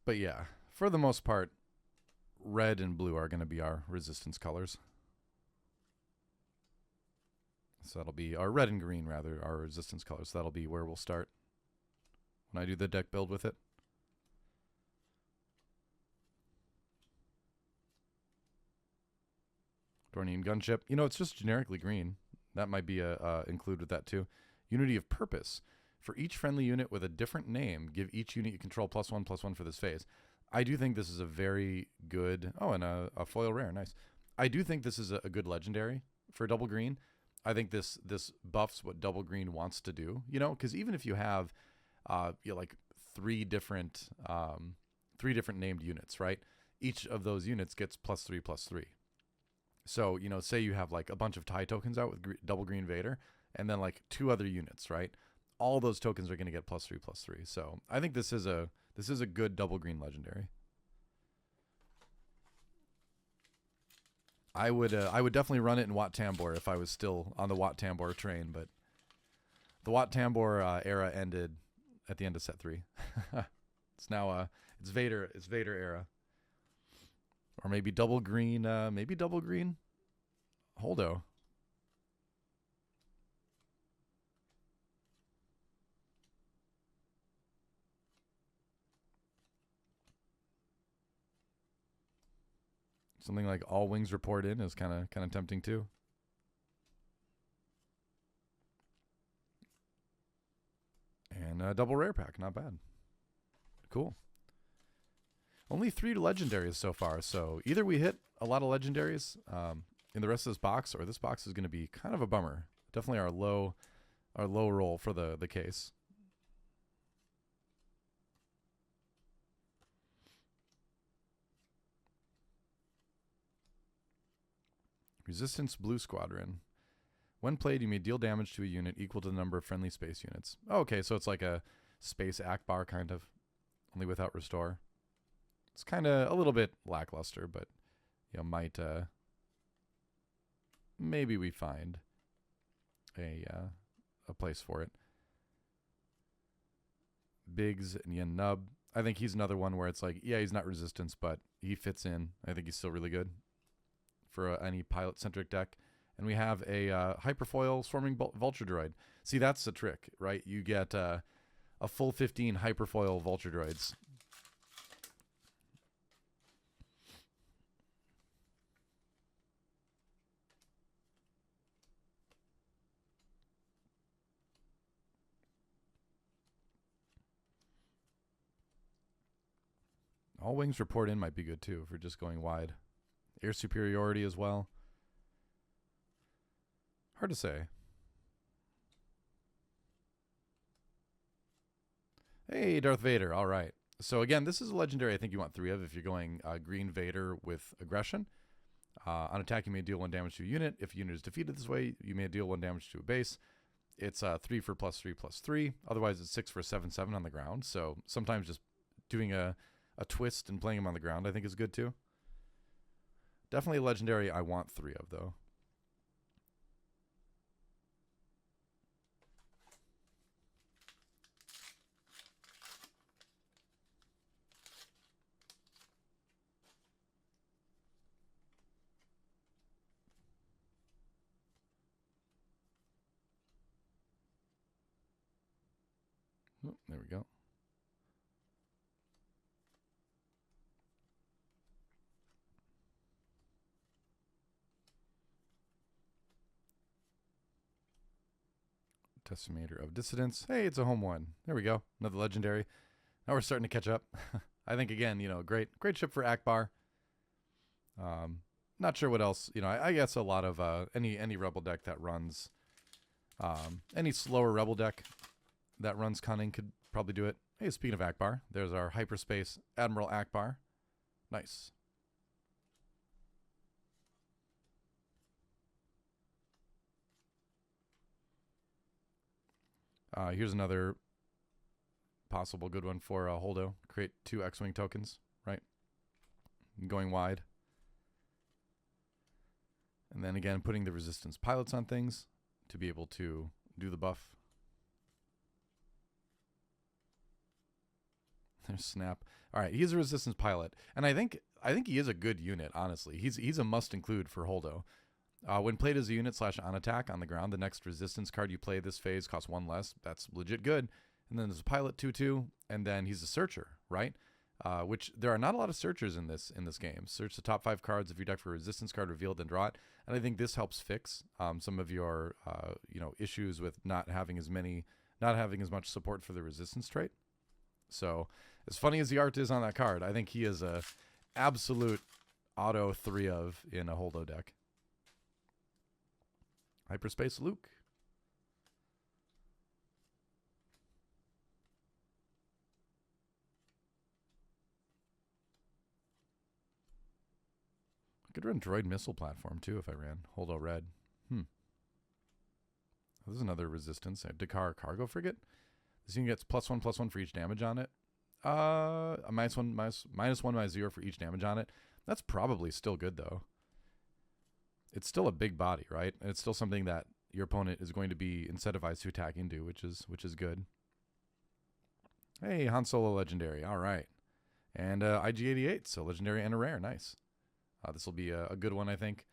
But yeah, for the most part, red and blue are going to be our resistance colors. So that'll be our red and green, rather, our resistance colors. So that'll be where we'll start when I do the deck build with it. Dornian Gunship. You know, it's just generically green. That might be include with that too. Unity of Purpose. For each friendly unit with a different name, give each unit you control +1/+1 for this phase. I do think this is a very good... Oh, and a foil rare. Nice. I do think this is a good legendary for double green. I think this buffs what double green wants to do, you know, because even if you have like three different named units, right? Each of those units gets +3/+3. So, you know, say you have like a bunch of tie tokens out with double green Vader, and then like 2 other units, right? All those tokens are going to get +3/+3. So I think this is a good double green legendary. I would definitely run it in Wat Tambor if I was still on the Wat Tambor train, but the Wat Tambor era ended at the end of set 3. It's now it's Vader era. Or maybe double green, Holdo. Something like All Wings Report In is kind of tempting too. And a double rare pack, not bad. Cool. Only 3 legendaries so far, so either we hit a lot of legendaries in the rest of this box, or this box is going to be kind of a bummer. Definitely our low roll for the case. Resistance Blue Squadron. When played, you may deal damage to a unit equal to the number of friendly space units. Oh, okay, so it's like a space Akbar kind of, only without restore. It's kind of a little bit lackluster, but you know, might maybe we find a place for it. Biggs and Yen Nub. I think he's another one where it's like, yeah, he's not resistance, but he fits in. I think he's still really good for any pilot-centric deck. And we have a Hyperfoil Swarming Vulture Droid. See, that's the trick, right? You get a full 15 Hyperfoil Vulture Droids. All Wings Report In might be good too if we're just going wide. Air superiority as well. Hard to say. Hey, Darth Vader. All right. So again, this is a legendary I think you want 3 of if you're going green Vader with aggression. On attack, you may deal 1 damage to a unit. If a unit is defeated this way, you may deal 1 damage to a base. It's 3 for +3/+3. Otherwise, it's 6 for 7/7 on the ground. So sometimes just doing a twist and playing him on the ground I think is good too. Definitely a legendary I want 3 of, though. Oh, there we go. Decimator of Dissidence. Hey, it's a home one. There we go. Another legendary. Now we're starting to catch up. I think, again, you know, great ship for Akbar. Not sure what else. You know, I guess a lot of any Rebel deck that runs any slower Rebel deck that runs cunning could probably do it. Hey, speaking of Akbar, there's our hyperspace Admiral Akbar. Nice. Here's another possible good one for Holdo. Create 2 X-Wing tokens, right? Going wide. And then again, putting the resistance pilots on things to be able to do the buff. There's Snap. All right, he's a resistance pilot, and I think he is a good unit. Honestly, he's a must include for Holdo. When played as a unit / on attack on the ground, the next resistance card you play this phase costs 1 less. That's legit good. And then there's a pilot 2/2, and then he's a searcher, right? Which there are not a lot of searchers in this game. Search the top 5 cards of your deck for a resistance card, reveal it, then draw it. And I think this helps fix some of your issues with not having as much support for the resistance trait. So as funny as the art is on that card, I think he is a absolute auto 3 of in a Holdo deck. Hyperspace Luke. I could run Droid Missile Platform too if I ran Holdo Red. This is another resistance. A Dakar Cargo Frigate. This unit gets +1/+1 for each damage on it. A -1/-0 for each damage on it. That's probably still good though. It's still a big body, right? And it's still something that your opponent is going to be incentivized to attack into, which is good. Hey, Han Solo Legendary. All right. And IG-88, so Legendary and a Rare. Nice. This will be a good one, I think.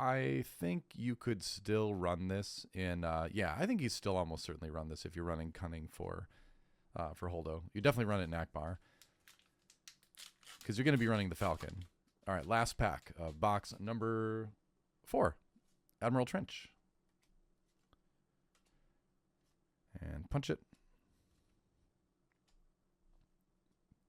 I think you could still run this in... I think you still almost certainly run this if you're running Cunning for Holdo. You definitely run it in Akbar, because you're going to be running the Falcon. All right, last pack of box number 4, Admiral Trench. And punch it.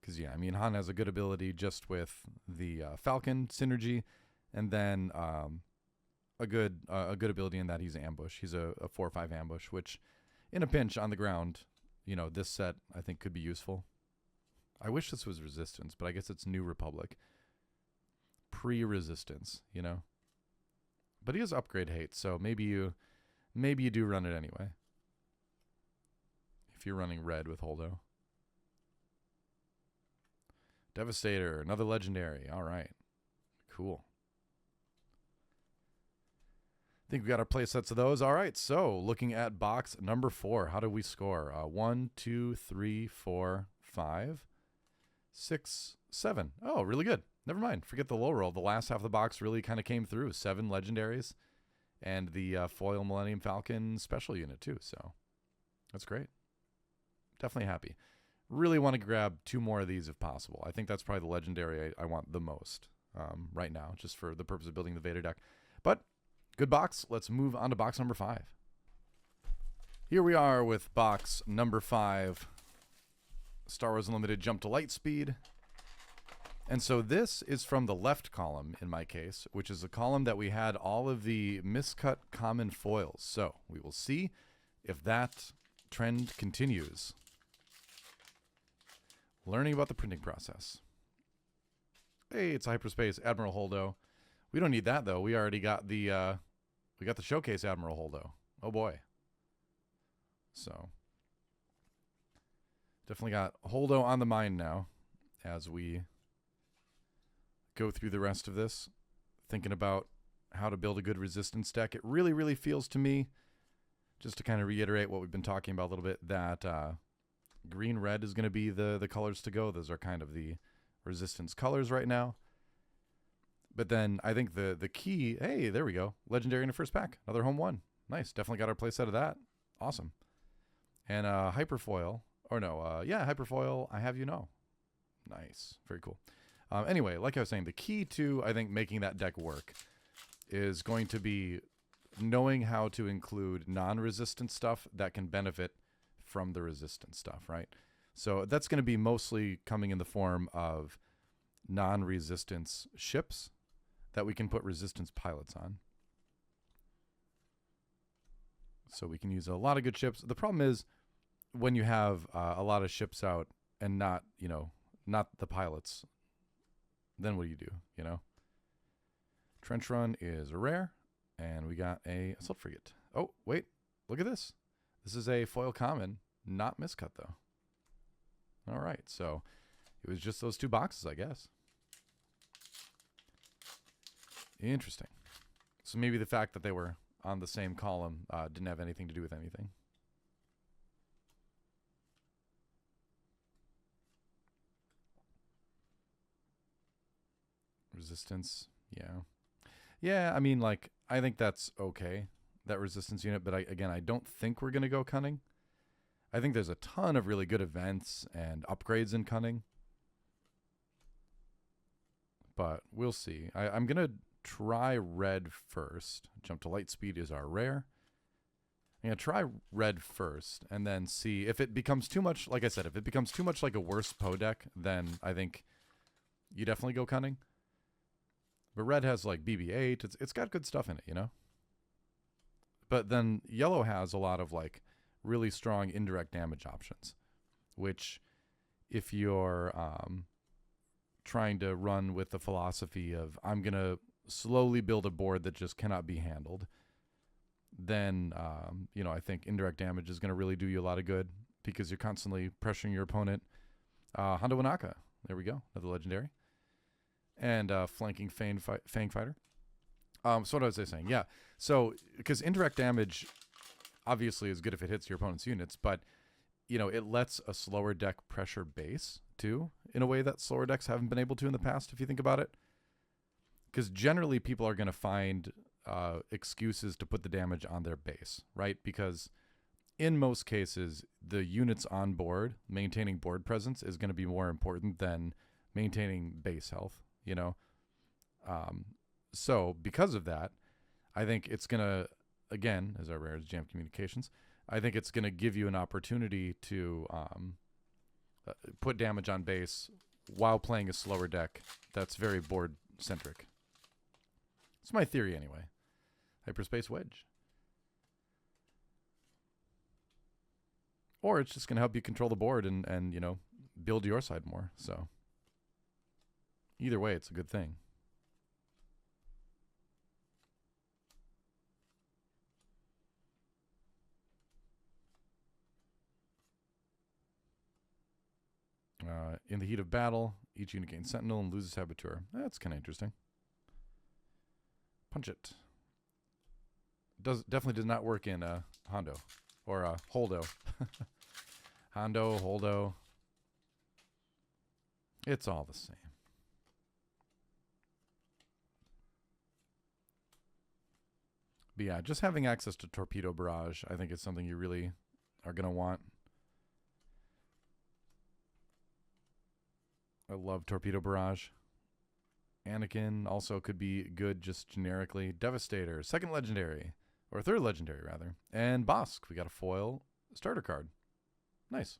Because, Han has a good ability just with the Falcon synergy, and then a good ability in that he's ambush. He's a 4/5 ambush, which in a pinch on the ground, this set I think could be useful. I wish this was Resistance, but I guess it's New Republic. Pre-Resistance, But he has upgrade hate, so maybe you do run it anyway. If you're running red with Holdo. Devastator, another legendary. All right. Cool. I think we got our play sets of those. All right, so looking at box number 4, how do we score? 1, 2, 3, 4, 5, 6, 7. Oh, really good. Never mind. Forget the low roll. The last half of the box really kind of came through. 7 legendaries and the foil Millennium Falcon special unit too. So that's great. Definitely happy. Really want to grab 2 more of these if possible. I think that's probably the legendary I want the most right now, just for the purpose of building the Vader deck. But good box. Let's move on to box number 5. Here we are with box number 5. Star Wars Unlimited Jump to Lightspeed. And so this is from the left column in my case, which is a column that we had all of the miscut common foils. So we will see if that trend continues. Learning about the printing process. Hey, it's Hyperspace Admiral Holdo. We don't need that though. We already got the showcase Admiral Holdo. Oh boy. So definitely got Holdo on the mind now as we go through the rest of this, thinking about how to build a good resistance deck. It really, really feels to me, just to kind of reiterate what we've been talking about a little bit, that green-red is going to be the colors to go. Those are kind of the resistance colors right now. But then I think the key, hey, there we go. Legendary in the first pack. Another home one. Nice. Definitely got our playset of that. Awesome. And Hyperfoil. Or no, Hyperfoil, I have you know. Nice. Very cool. Anyway, like I was saying, the key to, I think, making that deck work is going to be knowing how to include non-resistant stuff that can benefit from the resistant stuff, right? So that's going to be mostly coming in the form of non-resistance ships that we can put resistance pilots on. So we can use a lot of good ships. The problem is when you have a lot of ships out and not, not the pilots, then what do? Trench Run is a rare, and we got a assault frigate. Oh, wait, look at this. This is a foil common, not miscut though. All right, so it was just those 2 boxes, I guess. Interesting. So maybe the fact that they were on the same column didn't have anything to do with anything. Resistance, yeah. Yeah, I mean, like, I think that's okay, that resistance unit, but again, I don't think we're going to go cunning. I think there's a ton of really good events and upgrades in cunning. But we'll see. I'm going to try red first. Jump to Lightspeed is our rare. I'm going to try red first and then see if it becomes too much. Like I said, if it becomes too much like a worse Poe deck, then I think you definitely go cunning. But red has like BB-8. It's got good stuff in it, But then yellow has a lot of like really strong indirect damage options, which if you're trying to run with the philosophy of I'm going to slowly build a board that just cannot be handled, then, I think indirect damage is going to really do you a lot of good because you're constantly pressuring your opponent. Hondo Wanaka, there we go, another legendary. And flanking Fang Fighter. So what was I saying? Yeah, so because indirect damage obviously is good if it hits your opponent's units, but it lets a slower deck pressure base too in a way that slower decks haven't been able to in the past, if you think about it. Because generally people are going to find excuses to put the damage on their base, right? Because in most cases, the units on board, maintaining board presence is going to be more important than maintaining base health, So because of that, I think it's going to, again, as our rare is Jam Communications, I think it's going to give you an opportunity to put damage on base while playing a slower deck that's very board-centric. It's my theory anyway. Hyperspace Wedge. Or it's just going to help you control the board and build your side more. So either way, it's a good thing. In the heat of battle, each unit gains Sentinel and loses Saboteur. That's kind of interesting. Punch it. Definitely does not work in Hondo or Holdo. Hondo, Holdo. It's all the same. But yeah, just having access to Torpedo Barrage, I think is something you really are going to want. I love Torpedo Barrage. Anakin also could be good just generically. Devastator, second legendary, or third legendary rather. And Bosk, we got a foil starter card. Nice.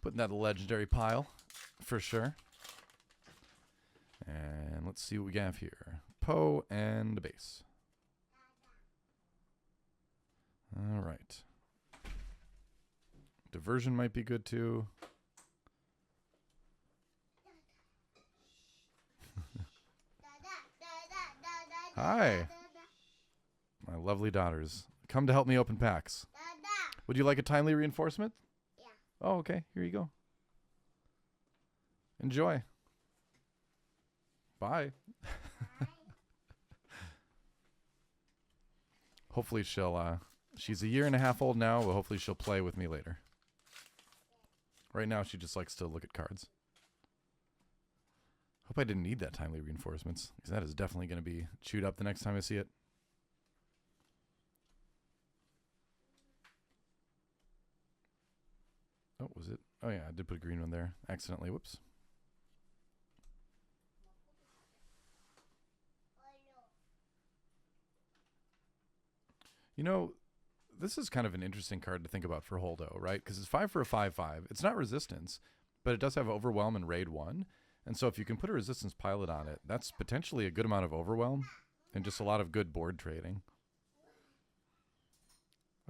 Putting that in the legendary pile for sure. And let's see what we have here. Poe and the base. All right. Diversion might be good too. Hi. My lovely daughters. Come to help me open packs. Would you like a timely reinforcement? Yeah. Oh, okay. Here you go. Enjoy. Bye. Hopefully she'll, she's 1.5 years old now, but hopefully she'll play with me later. Right now she just likes to look at cards. Hope I didn't need that timely reinforcements, because that is definitely going to be chewed up the next time I see it. Oh, was it? Oh yeah, I did put a green one there. Accidentally, whoops. You know, this is kind of an interesting card to think about for Holdo, right? Because it's 5 for a 5/5. It's not resistance, but it does have Overwhelm and Raid 1. And so if you can put a resistance pilot on it, that's potentially a good amount of overwhelm and just a lot of good board trading.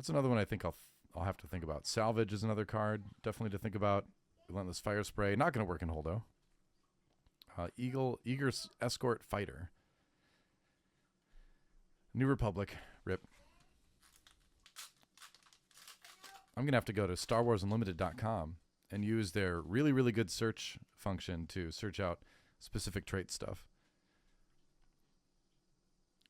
That's another one I think I'll have to think about. Salvage is another card, definitely to think about. Relentless Fire Spray, not going to work in Holdo. Eager Escort Fighter. New Republic, rip. I'm going to have to go to StarWarsUnlimited.com and use their really, really good search function to search out specific trait stuff.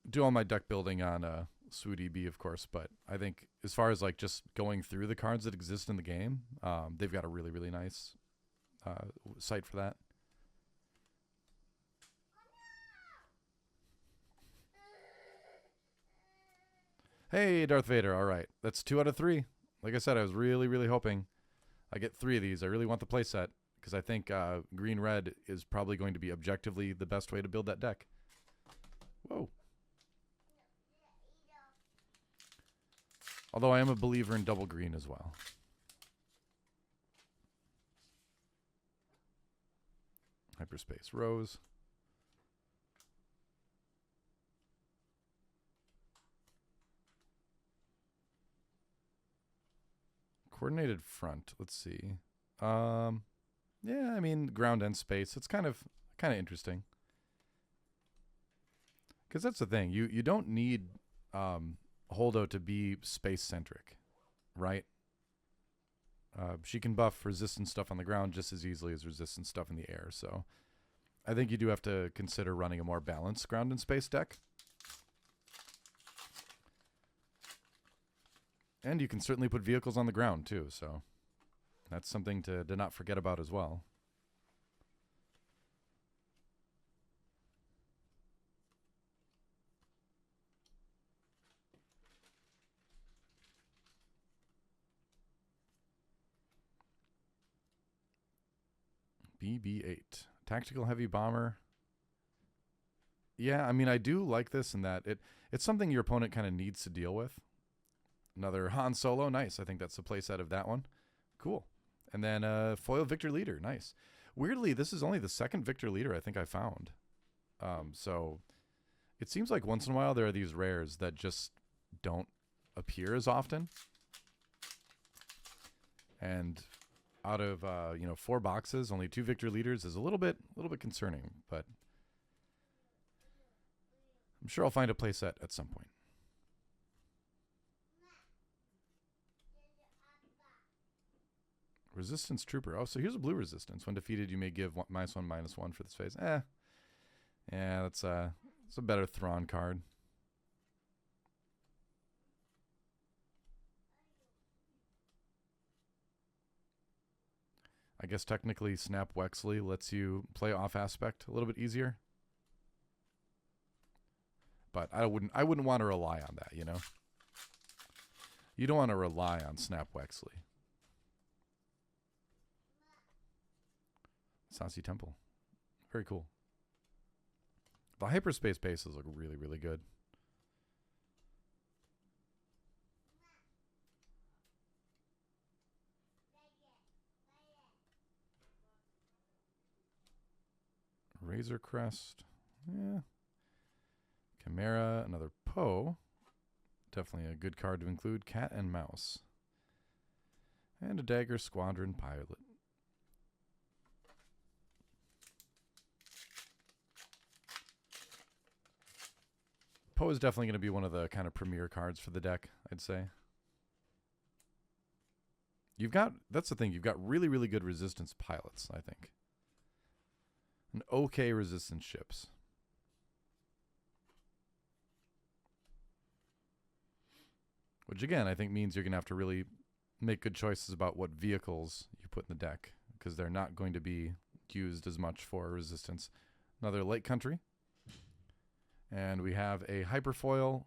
Do all my deck building on SWODB, of course, but I think as far as like just going through the cards that exist in the game, they've got a really, really nice site for that. Hey, Darth Vader. All right. That's 2 out of 3. Like I said, I was really, really hoping I get 3 of these. I really want the playset because I think green-red is probably going to be objectively the best way to build that deck. Whoa. Although I am a believer in double green as well. Hyperspace Rose. Coordinated front. Let's see. Yeah, I mean ground and space. It's kind of interesting. Because that's the thing. You don't need Holdo to be space centric, right? She can buff resistance stuff on the ground just as easily as resistance stuff in the air. So I think you do have to consider running a more balanced ground and space deck. And you can certainly put vehicles on the ground too, so that's something to not forget about as well. BB-8. Tactical Heavy Bomber. Yeah, I mean, I do like this in that it's something your opponent kind of needs to deal with. Another Han Solo, nice. I think that's the playset of that one. Cool. And then foil Victor Leader, nice. Weirdly, this is only the second Victor Leader I think I found. So it seems like once in a while there are these rares that just don't appear as often. And out of 4 boxes, only 2 Victor Leaders is a little bit concerning, but I'm sure I'll find a playset at some point. Resistance Trooper. Oh, so here's a blue resistance. When defeated, you may give -1/-1 for this phase. Yeah, it's a better Thrawn card. I guess technically Snap Wexley lets you play off aspect a little bit easier. But I wouldn't want to rely on that, you know? You don't want to rely on Snap Wexley. Sassy Temple. Very cool. The hyperspace bases look really, really good. Razor Crest. Yeah. Chimera, another Poe. Definitely a good card to include. Cat and Mouse. And a Dagger Squadron Pilot. Poe is definitely going to be one of the kind of premier cards for the deck, I'd say. That's the thing, you've got really, really good resistance pilots, I think. And okay resistance ships. Which again, I think means you're going to have to really make good choices about what vehicles you put in the deck, because they're not going to be used as much for resistance. Another Lake Country. And we have a Hyperfoil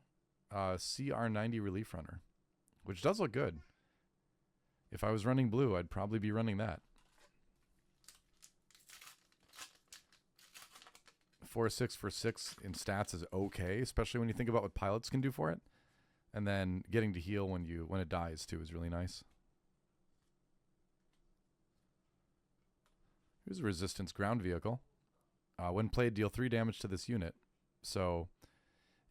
CR90 Relief Runner, which does look good. If I was running blue, I'd probably be running that. 4/6 for 6 in stats is okay, especially when you think about what pilots can do for it. And then getting to heal when it dies too is really nice. Here's a resistance ground vehicle. When played, deal 3 damage to this unit. So,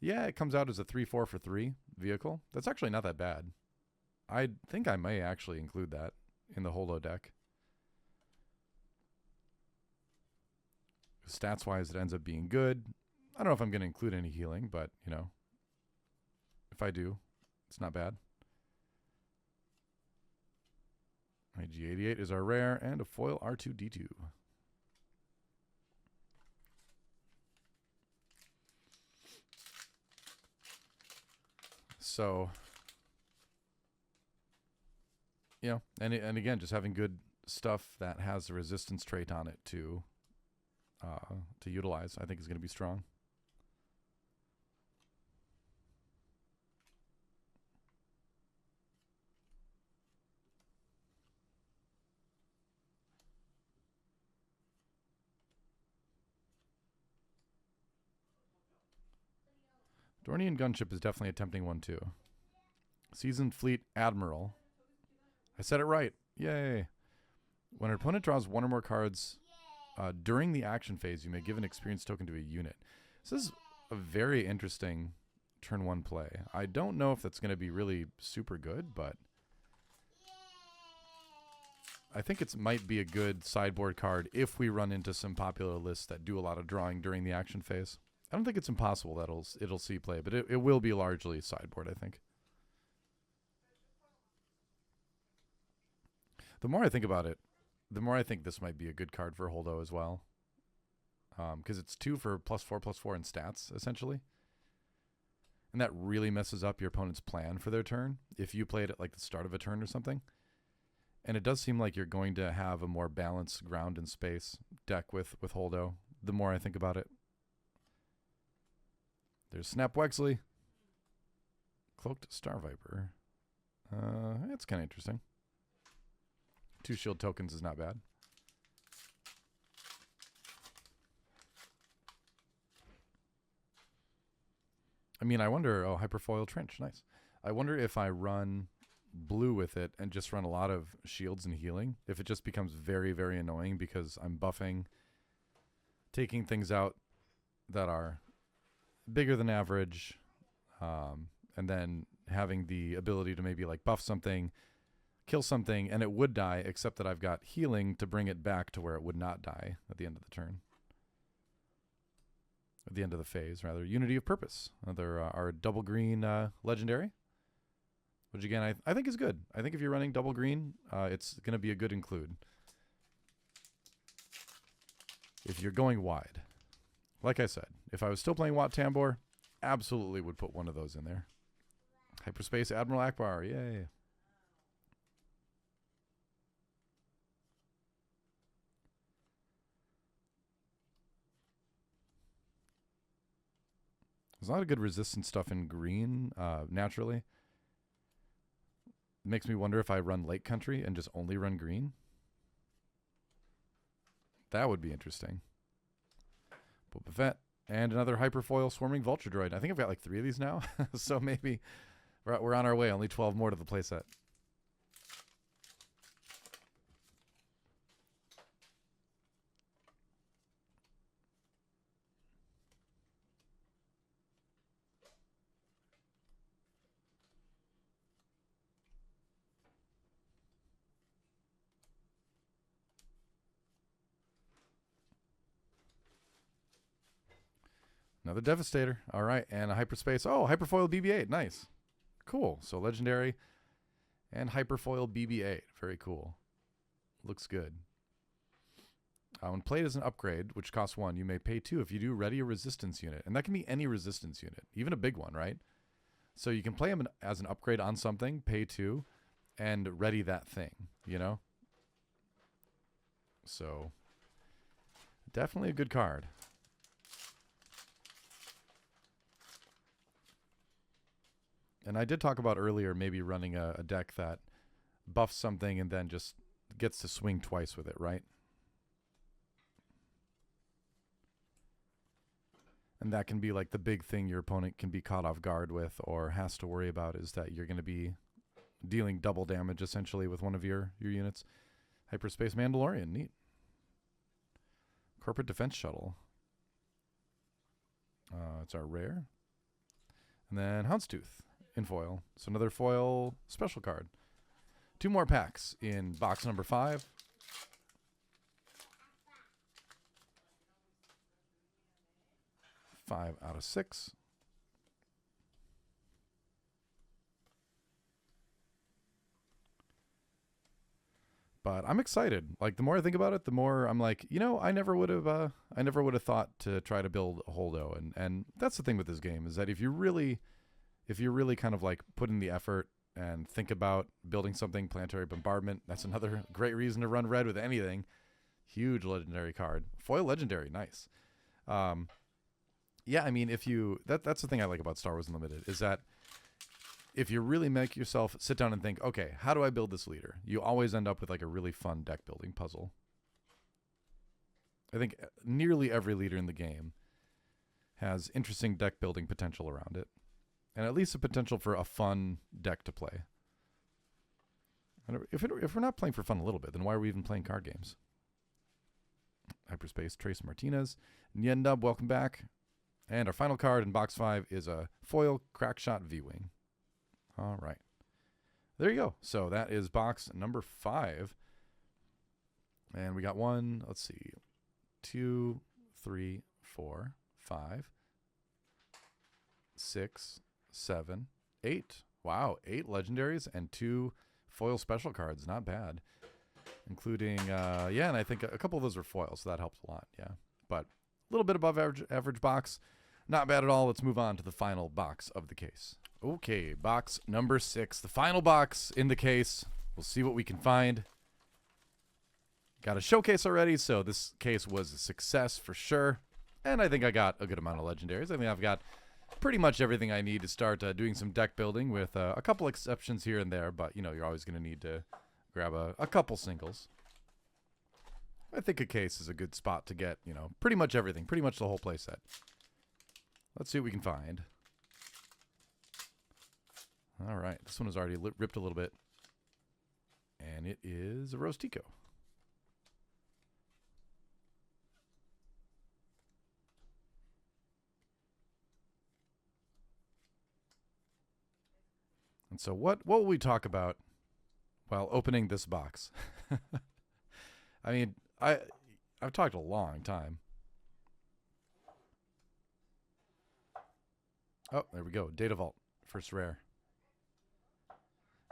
yeah, it comes out as a 3/4 for 3 vehicle. That's actually not that bad. I think I may actually include that in the Holdo deck. Stats-wise, it ends up being good. I don't know if I'm going to include any healing, but, you know, if I do, it's not bad. IG-88 is our rare, and a foil R2-D2. So, you know, and again, just having good stuff that has the resistance trait on it to utilize, I think is going to be strong. Dornian Gunship is definitely a tempting one too. Seasoned Fleet Admiral. I said it right. Yay. When an opponent draws one or more cards during the action phase, you may give an experience token to a unit. This is a very interesting turn one play. I don't know if that's going to be really super good, but I think it might be a good sideboard card if we run into some popular lists that do a lot of drawing during the action phase. I don't think it's impossible that it'll see play, but it will be largely sideboard, I think. The more I think about it, the more I think this might be a good card for Holdo as well. Because it's 2 for +4/+4 in stats, essentially. And that really messes up your opponent's plan for their turn if you play it at like the start of a turn or something. And it does seem like you're going to have a more balanced ground and space deck with Holdo, the more I think about it. There's Snap Wexley. Cloaked Star Viper. That's kind of interesting. 2 shield tokens is not bad. I mean, I wonder... Oh, Hyperfoil Trench. Nice. I wonder if I run blue with it and just run a lot of shields and healing, if it just becomes very, very annoying because I'm buffing, taking things out that are bigger than average, and then having the ability to maybe like buff something, kill something, and it would die, except that I've got healing to bring it back to where it would not die at the end of the turn. At the end of the phase, rather. Unity of Purpose. Our double green legendary, which again, I think is good. I think if you're running double green, it's going to be a good include. If you're going wide. Like I said, if I was still playing Wat Tambor, absolutely would put one of those in there. Hyperspace Admiral Akbar, yay. There's a lot of good resistance stuff in green, naturally. It makes me wonder if I run Lake Country and just only run green. That would be interesting. Boba Fett, and another Hyperfoil Swarming Vulture Droid. I think I've got like 3 of these now, so maybe we're on our way. Only 12 more to the playset. Another Devastator. All right. And a Hyperspace. Oh, Hyperfoil BB-8. Nice. Cool. So Legendary and Hyperfoil BB-8. Very cool. Looks good. When played as an upgrade, which costs 1, you may pay 2 if you do ready a resistance unit. And that can be any resistance unit, even a big one, right? So you can play them as an upgrade on something, pay 2, and ready that thing, you know? So definitely a good card. And I did talk about earlier maybe running a deck that buffs something and then just gets to swing twice with it, right? And that can be like the big thing your opponent can be caught off guard with or has to worry about, is that you're going to be dealing double damage essentially with one of your units. Hyperspace Mandalorian, neat. Corporate Defense Shuttle. It's our rare. And then Houndstooth in foil. So another foil special card. 2 more packs in box number 5. Five out of 6. But I'm excited. Like, the more I think about it, the more I'm like, you know, I never would have thought to try to build a Holdo. And that's the thing with this game, is that if you're really kind of like put in the effort and think about building something, Planetary Bombardment, that's another great reason to run red with anything. Huge legendary card. Foil legendary, nice. Yeah, I mean, that's the thing I like about Star Wars Unlimited, is that if you really make yourself sit down and think, okay, how do I build this leader? You always end up with like a really fun deck building puzzle. I think nearly every leader in the game has interesting deck building potential around it, and at least a potential for a fun deck to play. And if we're not playing for fun a little bit, then why are we even playing card games? Hyperspace Trace Martinez. Nyendub, welcome back. And our final card in box 5 is a foil Crackshot V-Wing. All right. There you go. So that is box number 5. And we got 1, let's see, 2, 3, 4, 5, 6, 7, 8. Wow, 8 legendaries and 2 foil special cards. Not bad. Including, yeah, and I think a couple of those were foils, so that helped a lot, yeah. But a little bit above average box. Not bad at all. Let's move on to the final box of the case. Okay, box number 6. The final box in the case. We'll see what we can find. Got a showcase already, so this case was a success for sure. And I think I got a good amount of legendaries. I think I've got pretty much everything I need to start doing some deck building, with a couple exceptions here and there. But, you know, you're always going to need to grab a couple singles. I think a case is a good spot to get, you know, pretty much everything. Pretty much the whole playset. Let's see what we can find. All right, this one is already ripped a little bit. And it is a Rose Tico. And so what will we talk about while opening this box? I mean, I've talked a long time. Oh, there we go. Data Vault, first rare.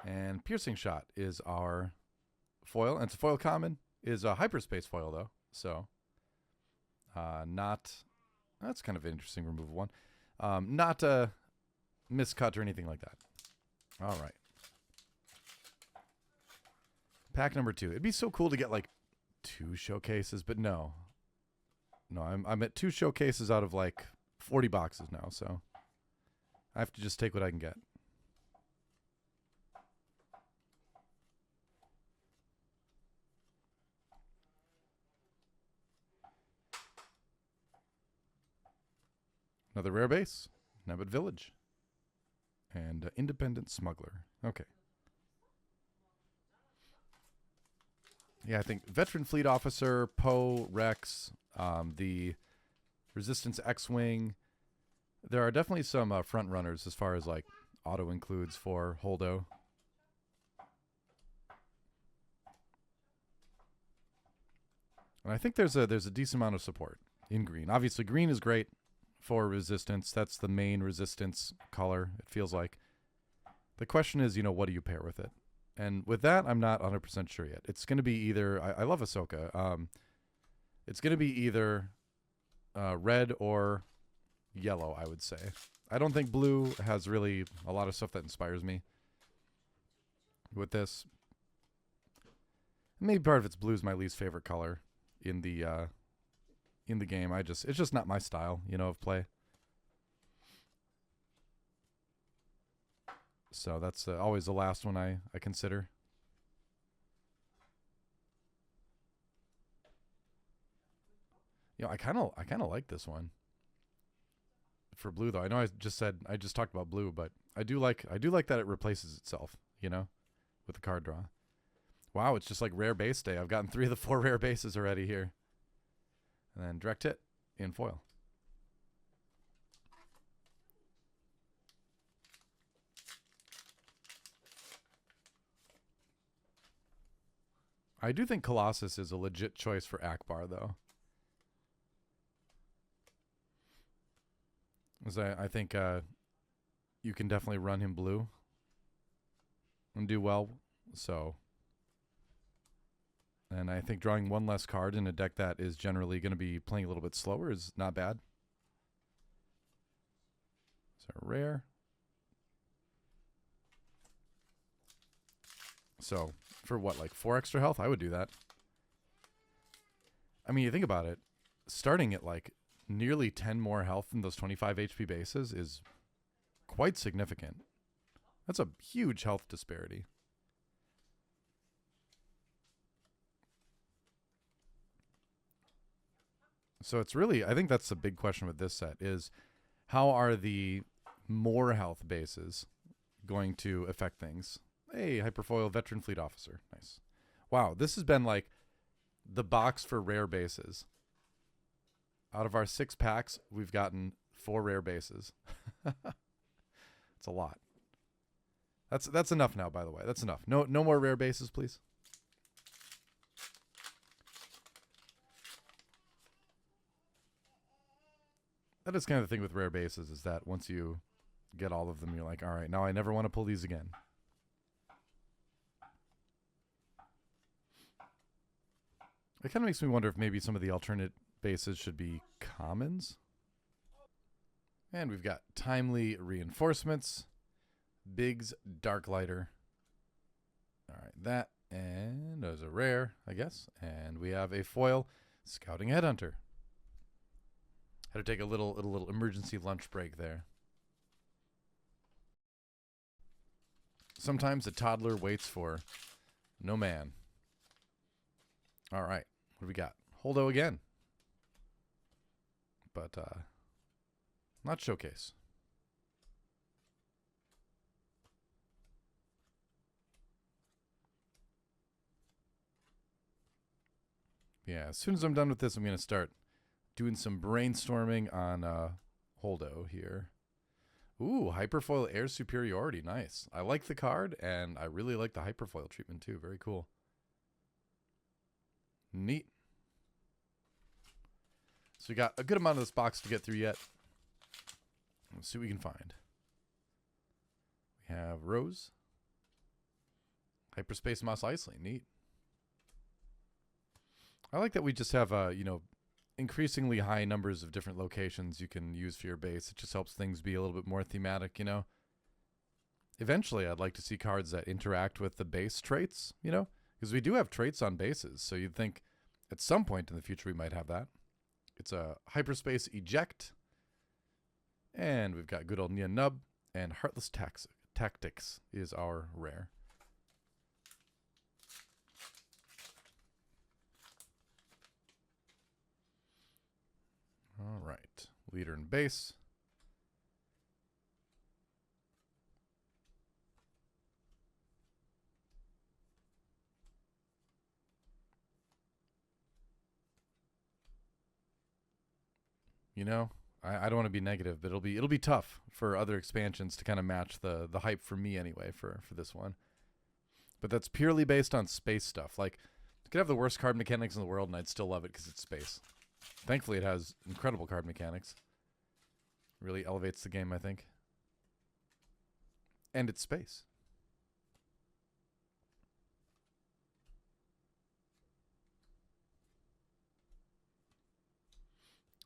And Piercing Shot is our foil. And it's a foil common. Is a hyperspace foil, though. So, not... That's kind of an interesting removal one. Not a miscut or anything like that. All right. Pack number 2. It'd be so cool to get, like, 2 showcases, but no. No, I'm at 2 showcases out of, like, 40 boxes now, so I have to just take what I can get. Another rare base, Nabbit Village, and Independent Smuggler. Okay. Yeah, I think Veteran Fleet Officer, Poe, Rex, the Resistance X-Wing. There are definitely some front runners as far as like auto includes for Holdo. And I think there's a decent amount of support in green. Obviously, green is great for resistance. That's the main resistance color, it feels like. The question is, you know, what do you pair with it? And with that, I'm not 100% sure yet. It's going to be either... I love Ahsoka. It's going to be either red or yellow, I would say. I don't think blue has really a lot of stuff that inspires me with this. Maybe part of it's blue is my least favorite color in the game. It's just not my style, you know, of play. So that's always the last one I consider. You know, I kind of like this one for blue, though. I know I just talked about blue, but I do like that it replaces itself, you know, with the card draw. Wow, it's just like rare base day. I've gotten 3 of the 4 rare bases already here. And then direct hit in foil. I do think Colossus is a legit choice for Akbar, though. Because I think you can definitely run him blue and do well. So, and I think drawing one less card in a deck that is generally going to be playing a little bit slower is not bad. So rare. So for what, like 4 extra health? I would do that. I mean, you think about it, starting at like nearly 10 more health than those 25 HP bases is quite significant. That's a huge health disparity. So it's really, I think that's the big question with this set is how are the more health bases going to affect things? Hey, Hyperfoil Veteran Fleet Officer. Nice. Wow, this has been like the box for rare bases. Out of our 6 packs, we've gotten 4 rare bases. It's a lot. That's enough now, by the way. That's enough. No more rare bases, please. That is kind of the thing with rare bases is that once you get all of them, you're like, all right, now I never want to pull these again. It kind of makes me wonder if maybe some of the alternate bases should be commons. And we've got Timely Reinforcements, Biggs Darklighter. All right, that, and as a rare, I guess. And we have a foil, Scouting Headhunter. Had to take a little emergency lunch break there. Sometimes a toddler waits for no man. All right, what do we got? Holdo again. But not Showcase. Yeah, as soon as I'm done with this, I'm going to start doing some brainstorming on Holdo here. Ooh, Hyperfoil Air Superiority. Nice. I like the card, and I really like the Hyperfoil treatment, too. Very cool. Neat. So we got a good amount of this box to get through yet. Let's see what we can find. We have Rose. Hyperspace Moss Iceling. Neat. I like that we just have, you know, increasingly high numbers of different locations you can use for your base. It just helps things be a little bit more thematic, you know. Eventually, I'd like to see cards that interact with the base traits, you know, because we do have traits on bases. So you'd think at some point in the future we might have that. It's a Hyperspace Eject. And we've got good old Nia Nub. And Heartless Tactics is our rare. All right. Leader and base. You know, I don't want to be negative, but it'll be tough for other expansions to kind of match the hype for me anyway for this one. But that's purely based on space stuff. Like, you could have the worst card mechanics in the world, and I'd still love it because it's space. Thankfully, it has incredible card mechanics. Really elevates the game, I think. And it's space.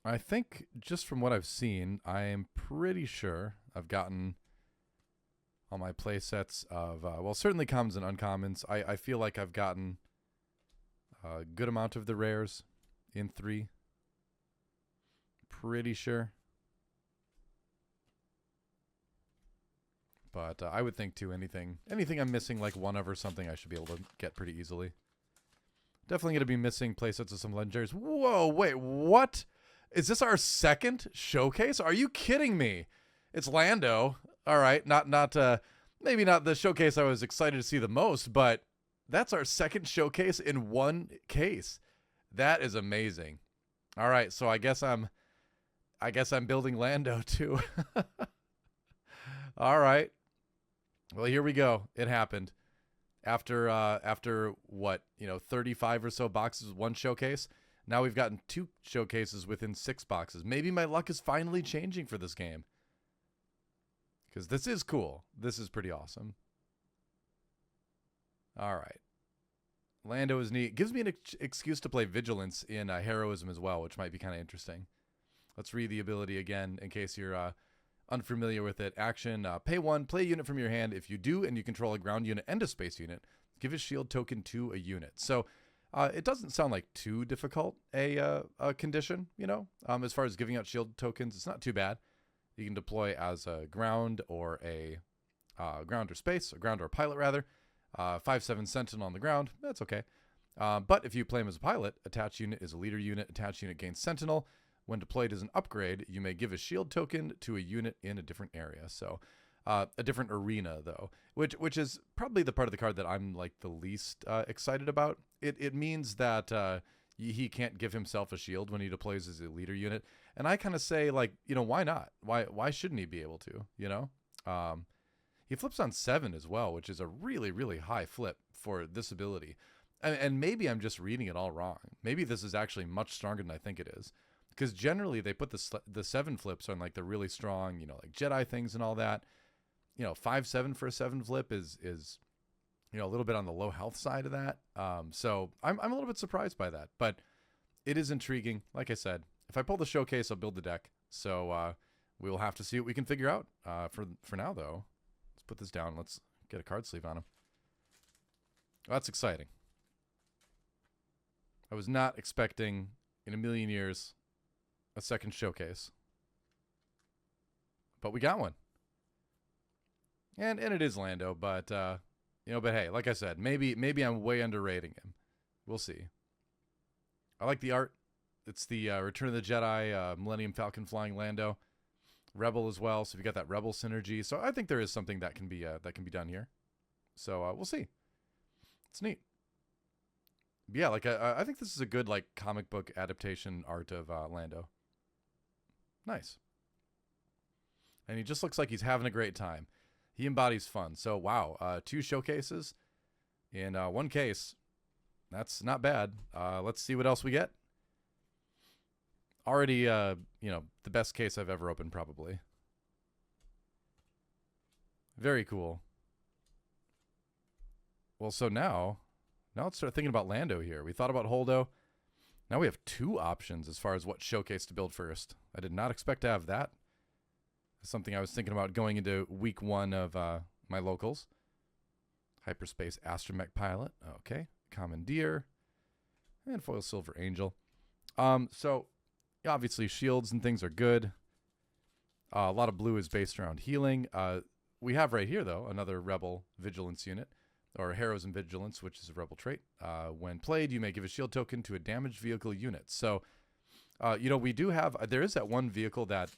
I think just from what I've seen, I am pretty sure I've gotten all my play sets of, well, certainly commons and uncommons. I feel like I've gotten a good amount of the rares in 3. Pretty sure. But I would think, too, anything I'm missing, like one of or something, I should be able to get pretty easily. Definitely going to be missing playsets of some legendaries. Whoa, wait, what? Is this our second showcase? Are you kidding me? It's Lando. All right, not maybe not the showcase I was excited to see the most, but that's our second showcase in one case. That is amazing. All right, so I guess I'm building Lando too. All right. Well, here we go. It happened. After what, 35 or so boxes with one showcase. Now we've gotten 2 showcases within 6 boxes. Maybe my luck is finally changing for this game. Because this is cool. This is pretty awesome. All right. Lando is neat. Gives me an excuse to play Vigilance in Heroism as well, which might be kind of interesting. Let's read the ability again in case you're unfamiliar with it. Action, pay 1, play a unit from your hand. If you do and you control a ground unit and a space unit, give a shield token to a unit. So it doesn't sound like too difficult a condition, as far as giving out shield tokens. It's not too bad. You can deploy as a ground or a ground or space, a ground or a pilot rather. 5/7 Sentinel on the ground, that's okay. But if you play him as a pilot, attached unit is a leader unit. Attached unit gains Sentinel. When deployed as an upgrade, you may give a shield token to a unit in a different area. So a different arena, though, which is probably the part of the card that I'm like the least excited about. It means that he can't give himself a shield when he deploys as a leader unit. And I kind of say, like, why not? Why shouldn't he be able to, He flips on 7 as well, which is a really, really high flip for this ability. And maybe I'm just reading it all wrong. Maybe this is actually much stronger than I think it is. Because generally they put the 7 flips on like the really strong, like Jedi things and all that. 5/7 for a 7 flip is a little bit on the low health side of that. So I'm a little bit surprised by that. But it is intriguing. Like I said, if I pull the showcase, I'll build the deck. So we will have to see what we can figure out. For now, though, let's put this down. Let's get a card sleeve on him. That's exciting. I was not expecting in a million years a second showcase. But we got one. And it is Lando, but but hey, like I said, maybe I'm way underrating him. We'll see. I like the art. It's the Return of the Jedi, Millennium Falcon flying Lando, Rebel as well. So you got that Rebel synergy. So I think there is something that can be done here. So we'll see. It's neat. But yeah, like I think this is a good like comic book adaptation art of Lando. Nice. And he just looks like he's having a great time. He embodies fun. So wow, 2 showcases in 1 case. That's not bad. Let's see what else we get. Already, the best case I've ever opened, probably. Very cool. Well, so now let's start thinking about Lando here. We thought about Holdo. Now we have 2 options as far as what showcase to build first. I did not expect to have that. It's something I was thinking about going into week 1 of my locals. Hyperspace Astromech Pilot. Okay. Commandeer. And Foil Silver Angel. So obviously shields and things are good. A lot of blue is based around healing. We have right here, though, another Rebel Vigilance unit. Or Heroes and Vigilance, which is a Rebel trait. When played, you may give a shield token to a damaged vehicle unit. So, we do have... there is that one vehicle that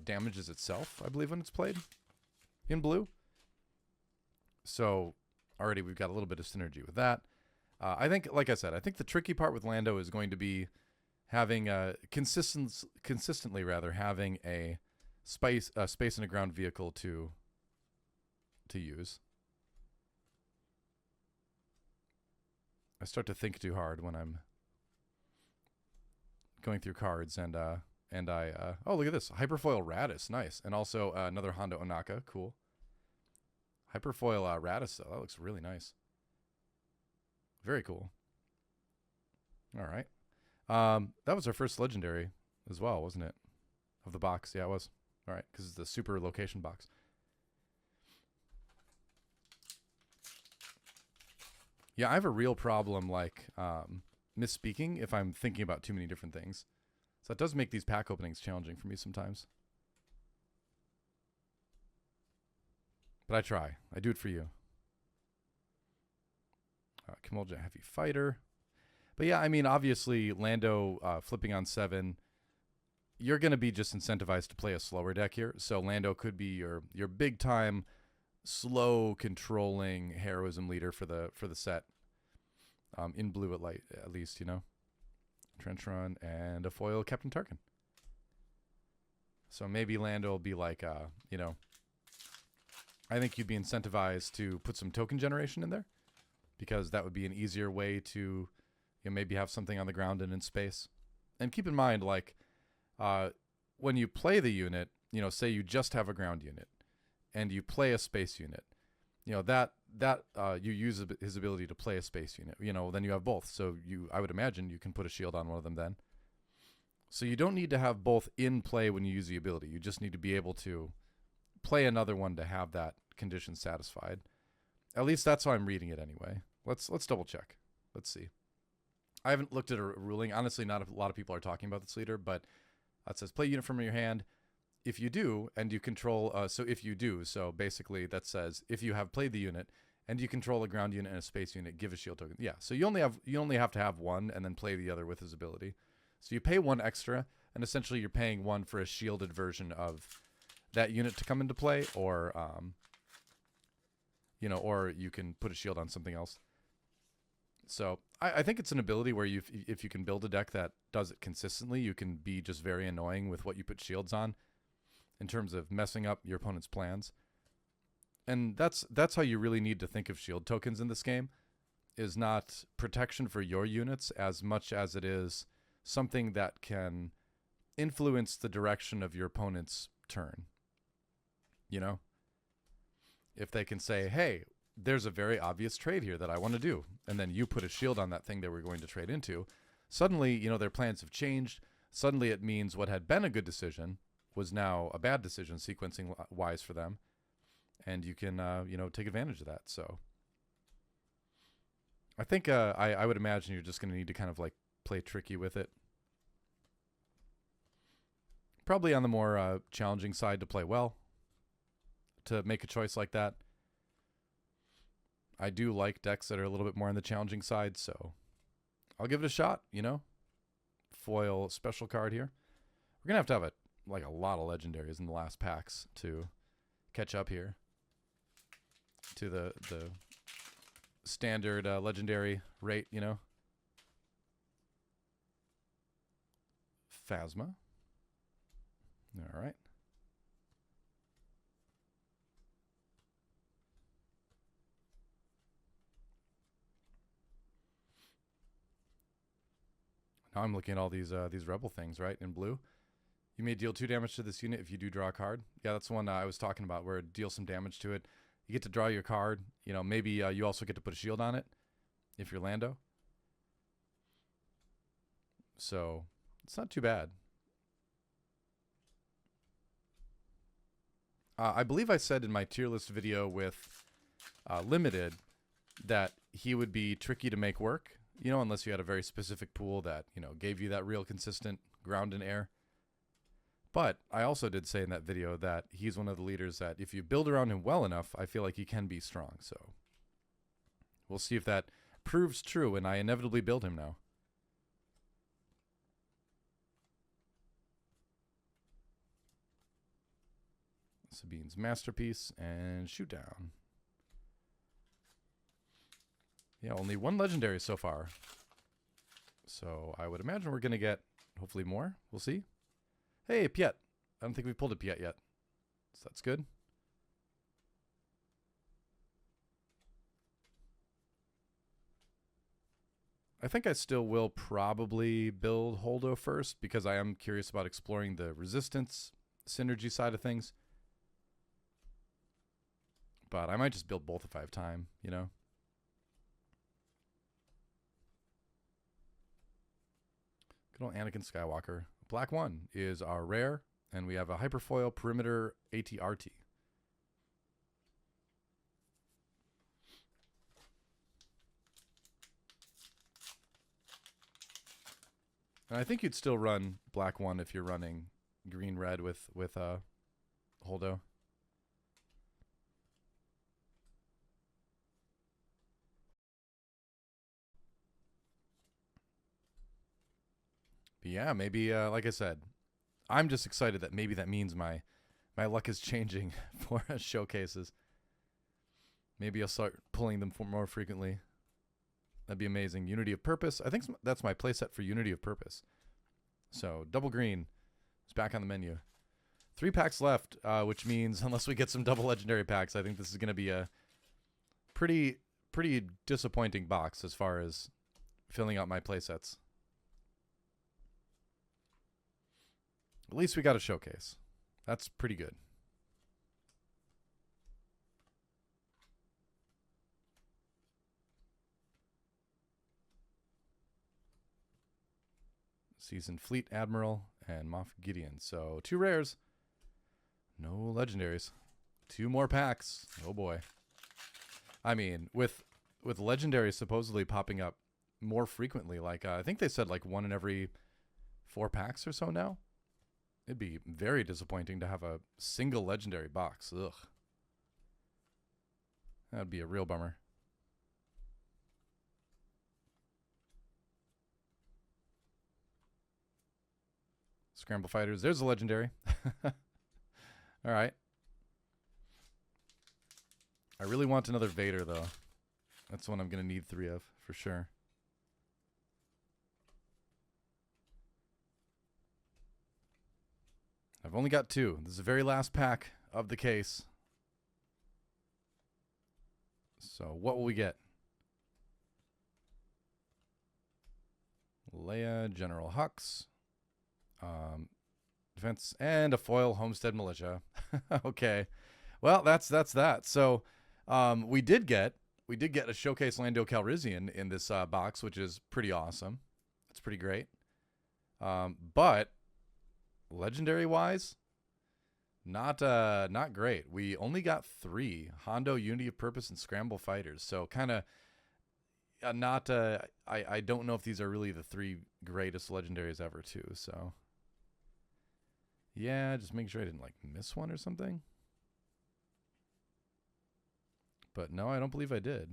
damages itself, I believe, when it's played in blue. So, already we've got a little bit of synergy with that. I think, like I said, I think the tricky part with Lando is going to be having consistently having a space and a ground vehicle to use. I start to think too hard when I'm going through cards, and I oh, look at this, Hyperfoil Radis, nice, and also another Hondo Onaka, cool. Hyperfoil Radis, though, that looks really nice. Very cool. All right, that was our first legendary as well, wasn't it? Of the box, yeah, it was. All right, because it's the super location box. Yeah, I have a real problem, like, misspeaking if I'm thinking about too many different things. So that does make these pack openings challenging for me sometimes. But I try. I do it for you. Kimolja Heavy Fighter. But yeah, I mean, obviously, Lando flipping on 7, you're going to be just incentivized to play a slower deck here. So Lando could be your big-time slow controlling heroism leader for the set, in blue at least, Trench Run and a foil Captain Tarkin. So maybe Lando will be like, I think you'd be incentivized to put some token generation in there, because that would be an easier way to maybe have something on the ground and in space. And keep in mind, like, when you play the unit, say you just have a ground unit and you play a space unit, that you use his ability to play a space unit, then you have both. So I would imagine you can put a shield on one of them then. So you don't need to have both in play when you use the ability. You just need to be able to play another one to have that condition satisfied. At least that's how I'm reading it anyway. Let's double check. Let's see. I haven't looked at a ruling. Honestly, not a lot of people are talking about this leader, but it says play unit from your hand. If you do, and you control, so basically that says if you have played the unit and you control a ground unit and a space unit, give a shield token. Yeah, so you only have to have one and then play the other with his ability. So you pay one extra, and essentially you're paying one for a shielded version of that unit to come into play, or or you can put a shield on something else. So I think it's an ability where if you can build a deck that does it consistently, you can be just very annoying with what you put shields on in terms of messing up your opponent's plans. And that's how you really need to think of shield tokens in this game, is not protection for your units as much as it is something that can influence the direction of your opponent's turn. If they can say, hey, there's a very obvious trade here that I want to do, and then you put a shield on that thing that we're going to trade into, suddenly, their plans have changed. Suddenly it means what had been a good decision was now a bad decision, sequencing wise for them. And you can, take advantage of that. So I think I would imagine you're just going to need to kind of like play tricky with it. Probably on the more challenging side to play well, to make a choice like that. I do like decks that are a little bit more on the challenging side, so I'll give it a shot, Foil special card here. We're going to have a lot of legendaries in the last packs to catch up here to the standard legendary rate, Phasma. All right. Now I'm looking at all these rebel things, right, in blue. You may deal 2 damage to this unit if you do draw a card. Yeah, that's the one I was talking about, where it deals some damage to it. You get to draw your card. Maybe you also get to put a shield on it if you're Lando. So it's not too bad. I believe I said in my tier list video with Limited that he would be tricky to make work, unless you had a very specific pool that, gave you that real consistent ground and air. But I also did say in that video that he's one of the leaders that if you build around him well enough, I feel like he can be strong. So we'll see if that proves true, and I inevitably build him now. Sabine's Masterpiece and Shoot Down. Yeah, only 1 legendary so far. So I would imagine we're going to get hopefully more. We'll see. Hey, Piet. I don't think we've pulled a Piet yet. So that's good. I think I still will probably build Holdo first, because I am curious about exploring the resistance synergy side of things. But I might just build both if I have time, Good old Anakin Skywalker. Black 1 is our rare, and we have a Hyperfoil Perimeter ATRT. And I think you'd still run Black 1 if you're running green-red with Holdo. Yeah, maybe, like I said, I'm just excited that maybe that means my luck is changing for showcases. Maybe I'll start pulling them more frequently. That'd be amazing. Unity of Purpose. I think that's my playset for Unity of Purpose. So double green is back on the menu. 3 packs left, which means unless we get some double legendary packs, I think this is going to be a pretty pretty disappointing box as far as filling out my playsets. At least we got a showcase. That's pretty good. Seasoned Fleet Admiral and Moff Gideon. So 2 rares. No legendaries. 2 more packs. Oh boy. I mean, with legendaries supposedly popping up more frequently, like I think they said like 1 in every 4 packs or so now. It'd be very disappointing to have a single legendary box. Ugh. That'd be a real bummer. Scramble Fighters. There's a legendary. All right. I really want another Vader, though. That's one I'm going to need 3 of, for sure. I've only got 2. This is the very last pack of the case. So what will we get? Leia, General Hux. Defense and a foil Homestead Militia. Okay. Well, that's that. So we did get a showcase Lando Calrissian in this box, which is pretty awesome. It's pretty great. But legendary wise, not great. We only got 3 Hondo, Unity of Purpose, and Scramble Fighters. So kind of not. I don't know if these are really the 3 greatest legendaries ever, too. So yeah, just making sure I didn't like miss one or something. But no, I don't believe I did.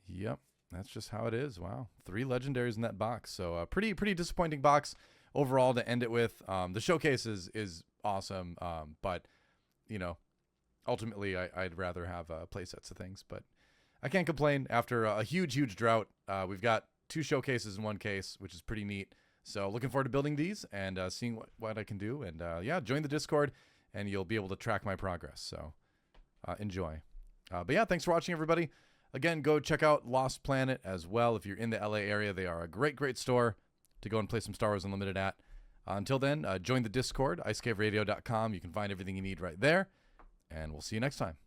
Yep, that's just how it is. Wow, 3 legendaries in that box. So a pretty disappointing box overall to end it with. The showcase is awesome, but you know, ultimately I'd rather have play sets of things. But I can't complain after a huge drought. We've got 2 showcases in 1 case, which is pretty neat. So looking forward to building these and seeing what I can do. And yeah, join the Discord and you'll be able to track my progress. So enjoy. But yeah, thanks for watching, everybody. Again, go check out Lost Planet as well. If you're in the LA area, they are a great store to go and play some Star Wars Unlimited at. Until then, join the Discord, icecaveradio.com. You can find everything you need right there. And we'll see you next time.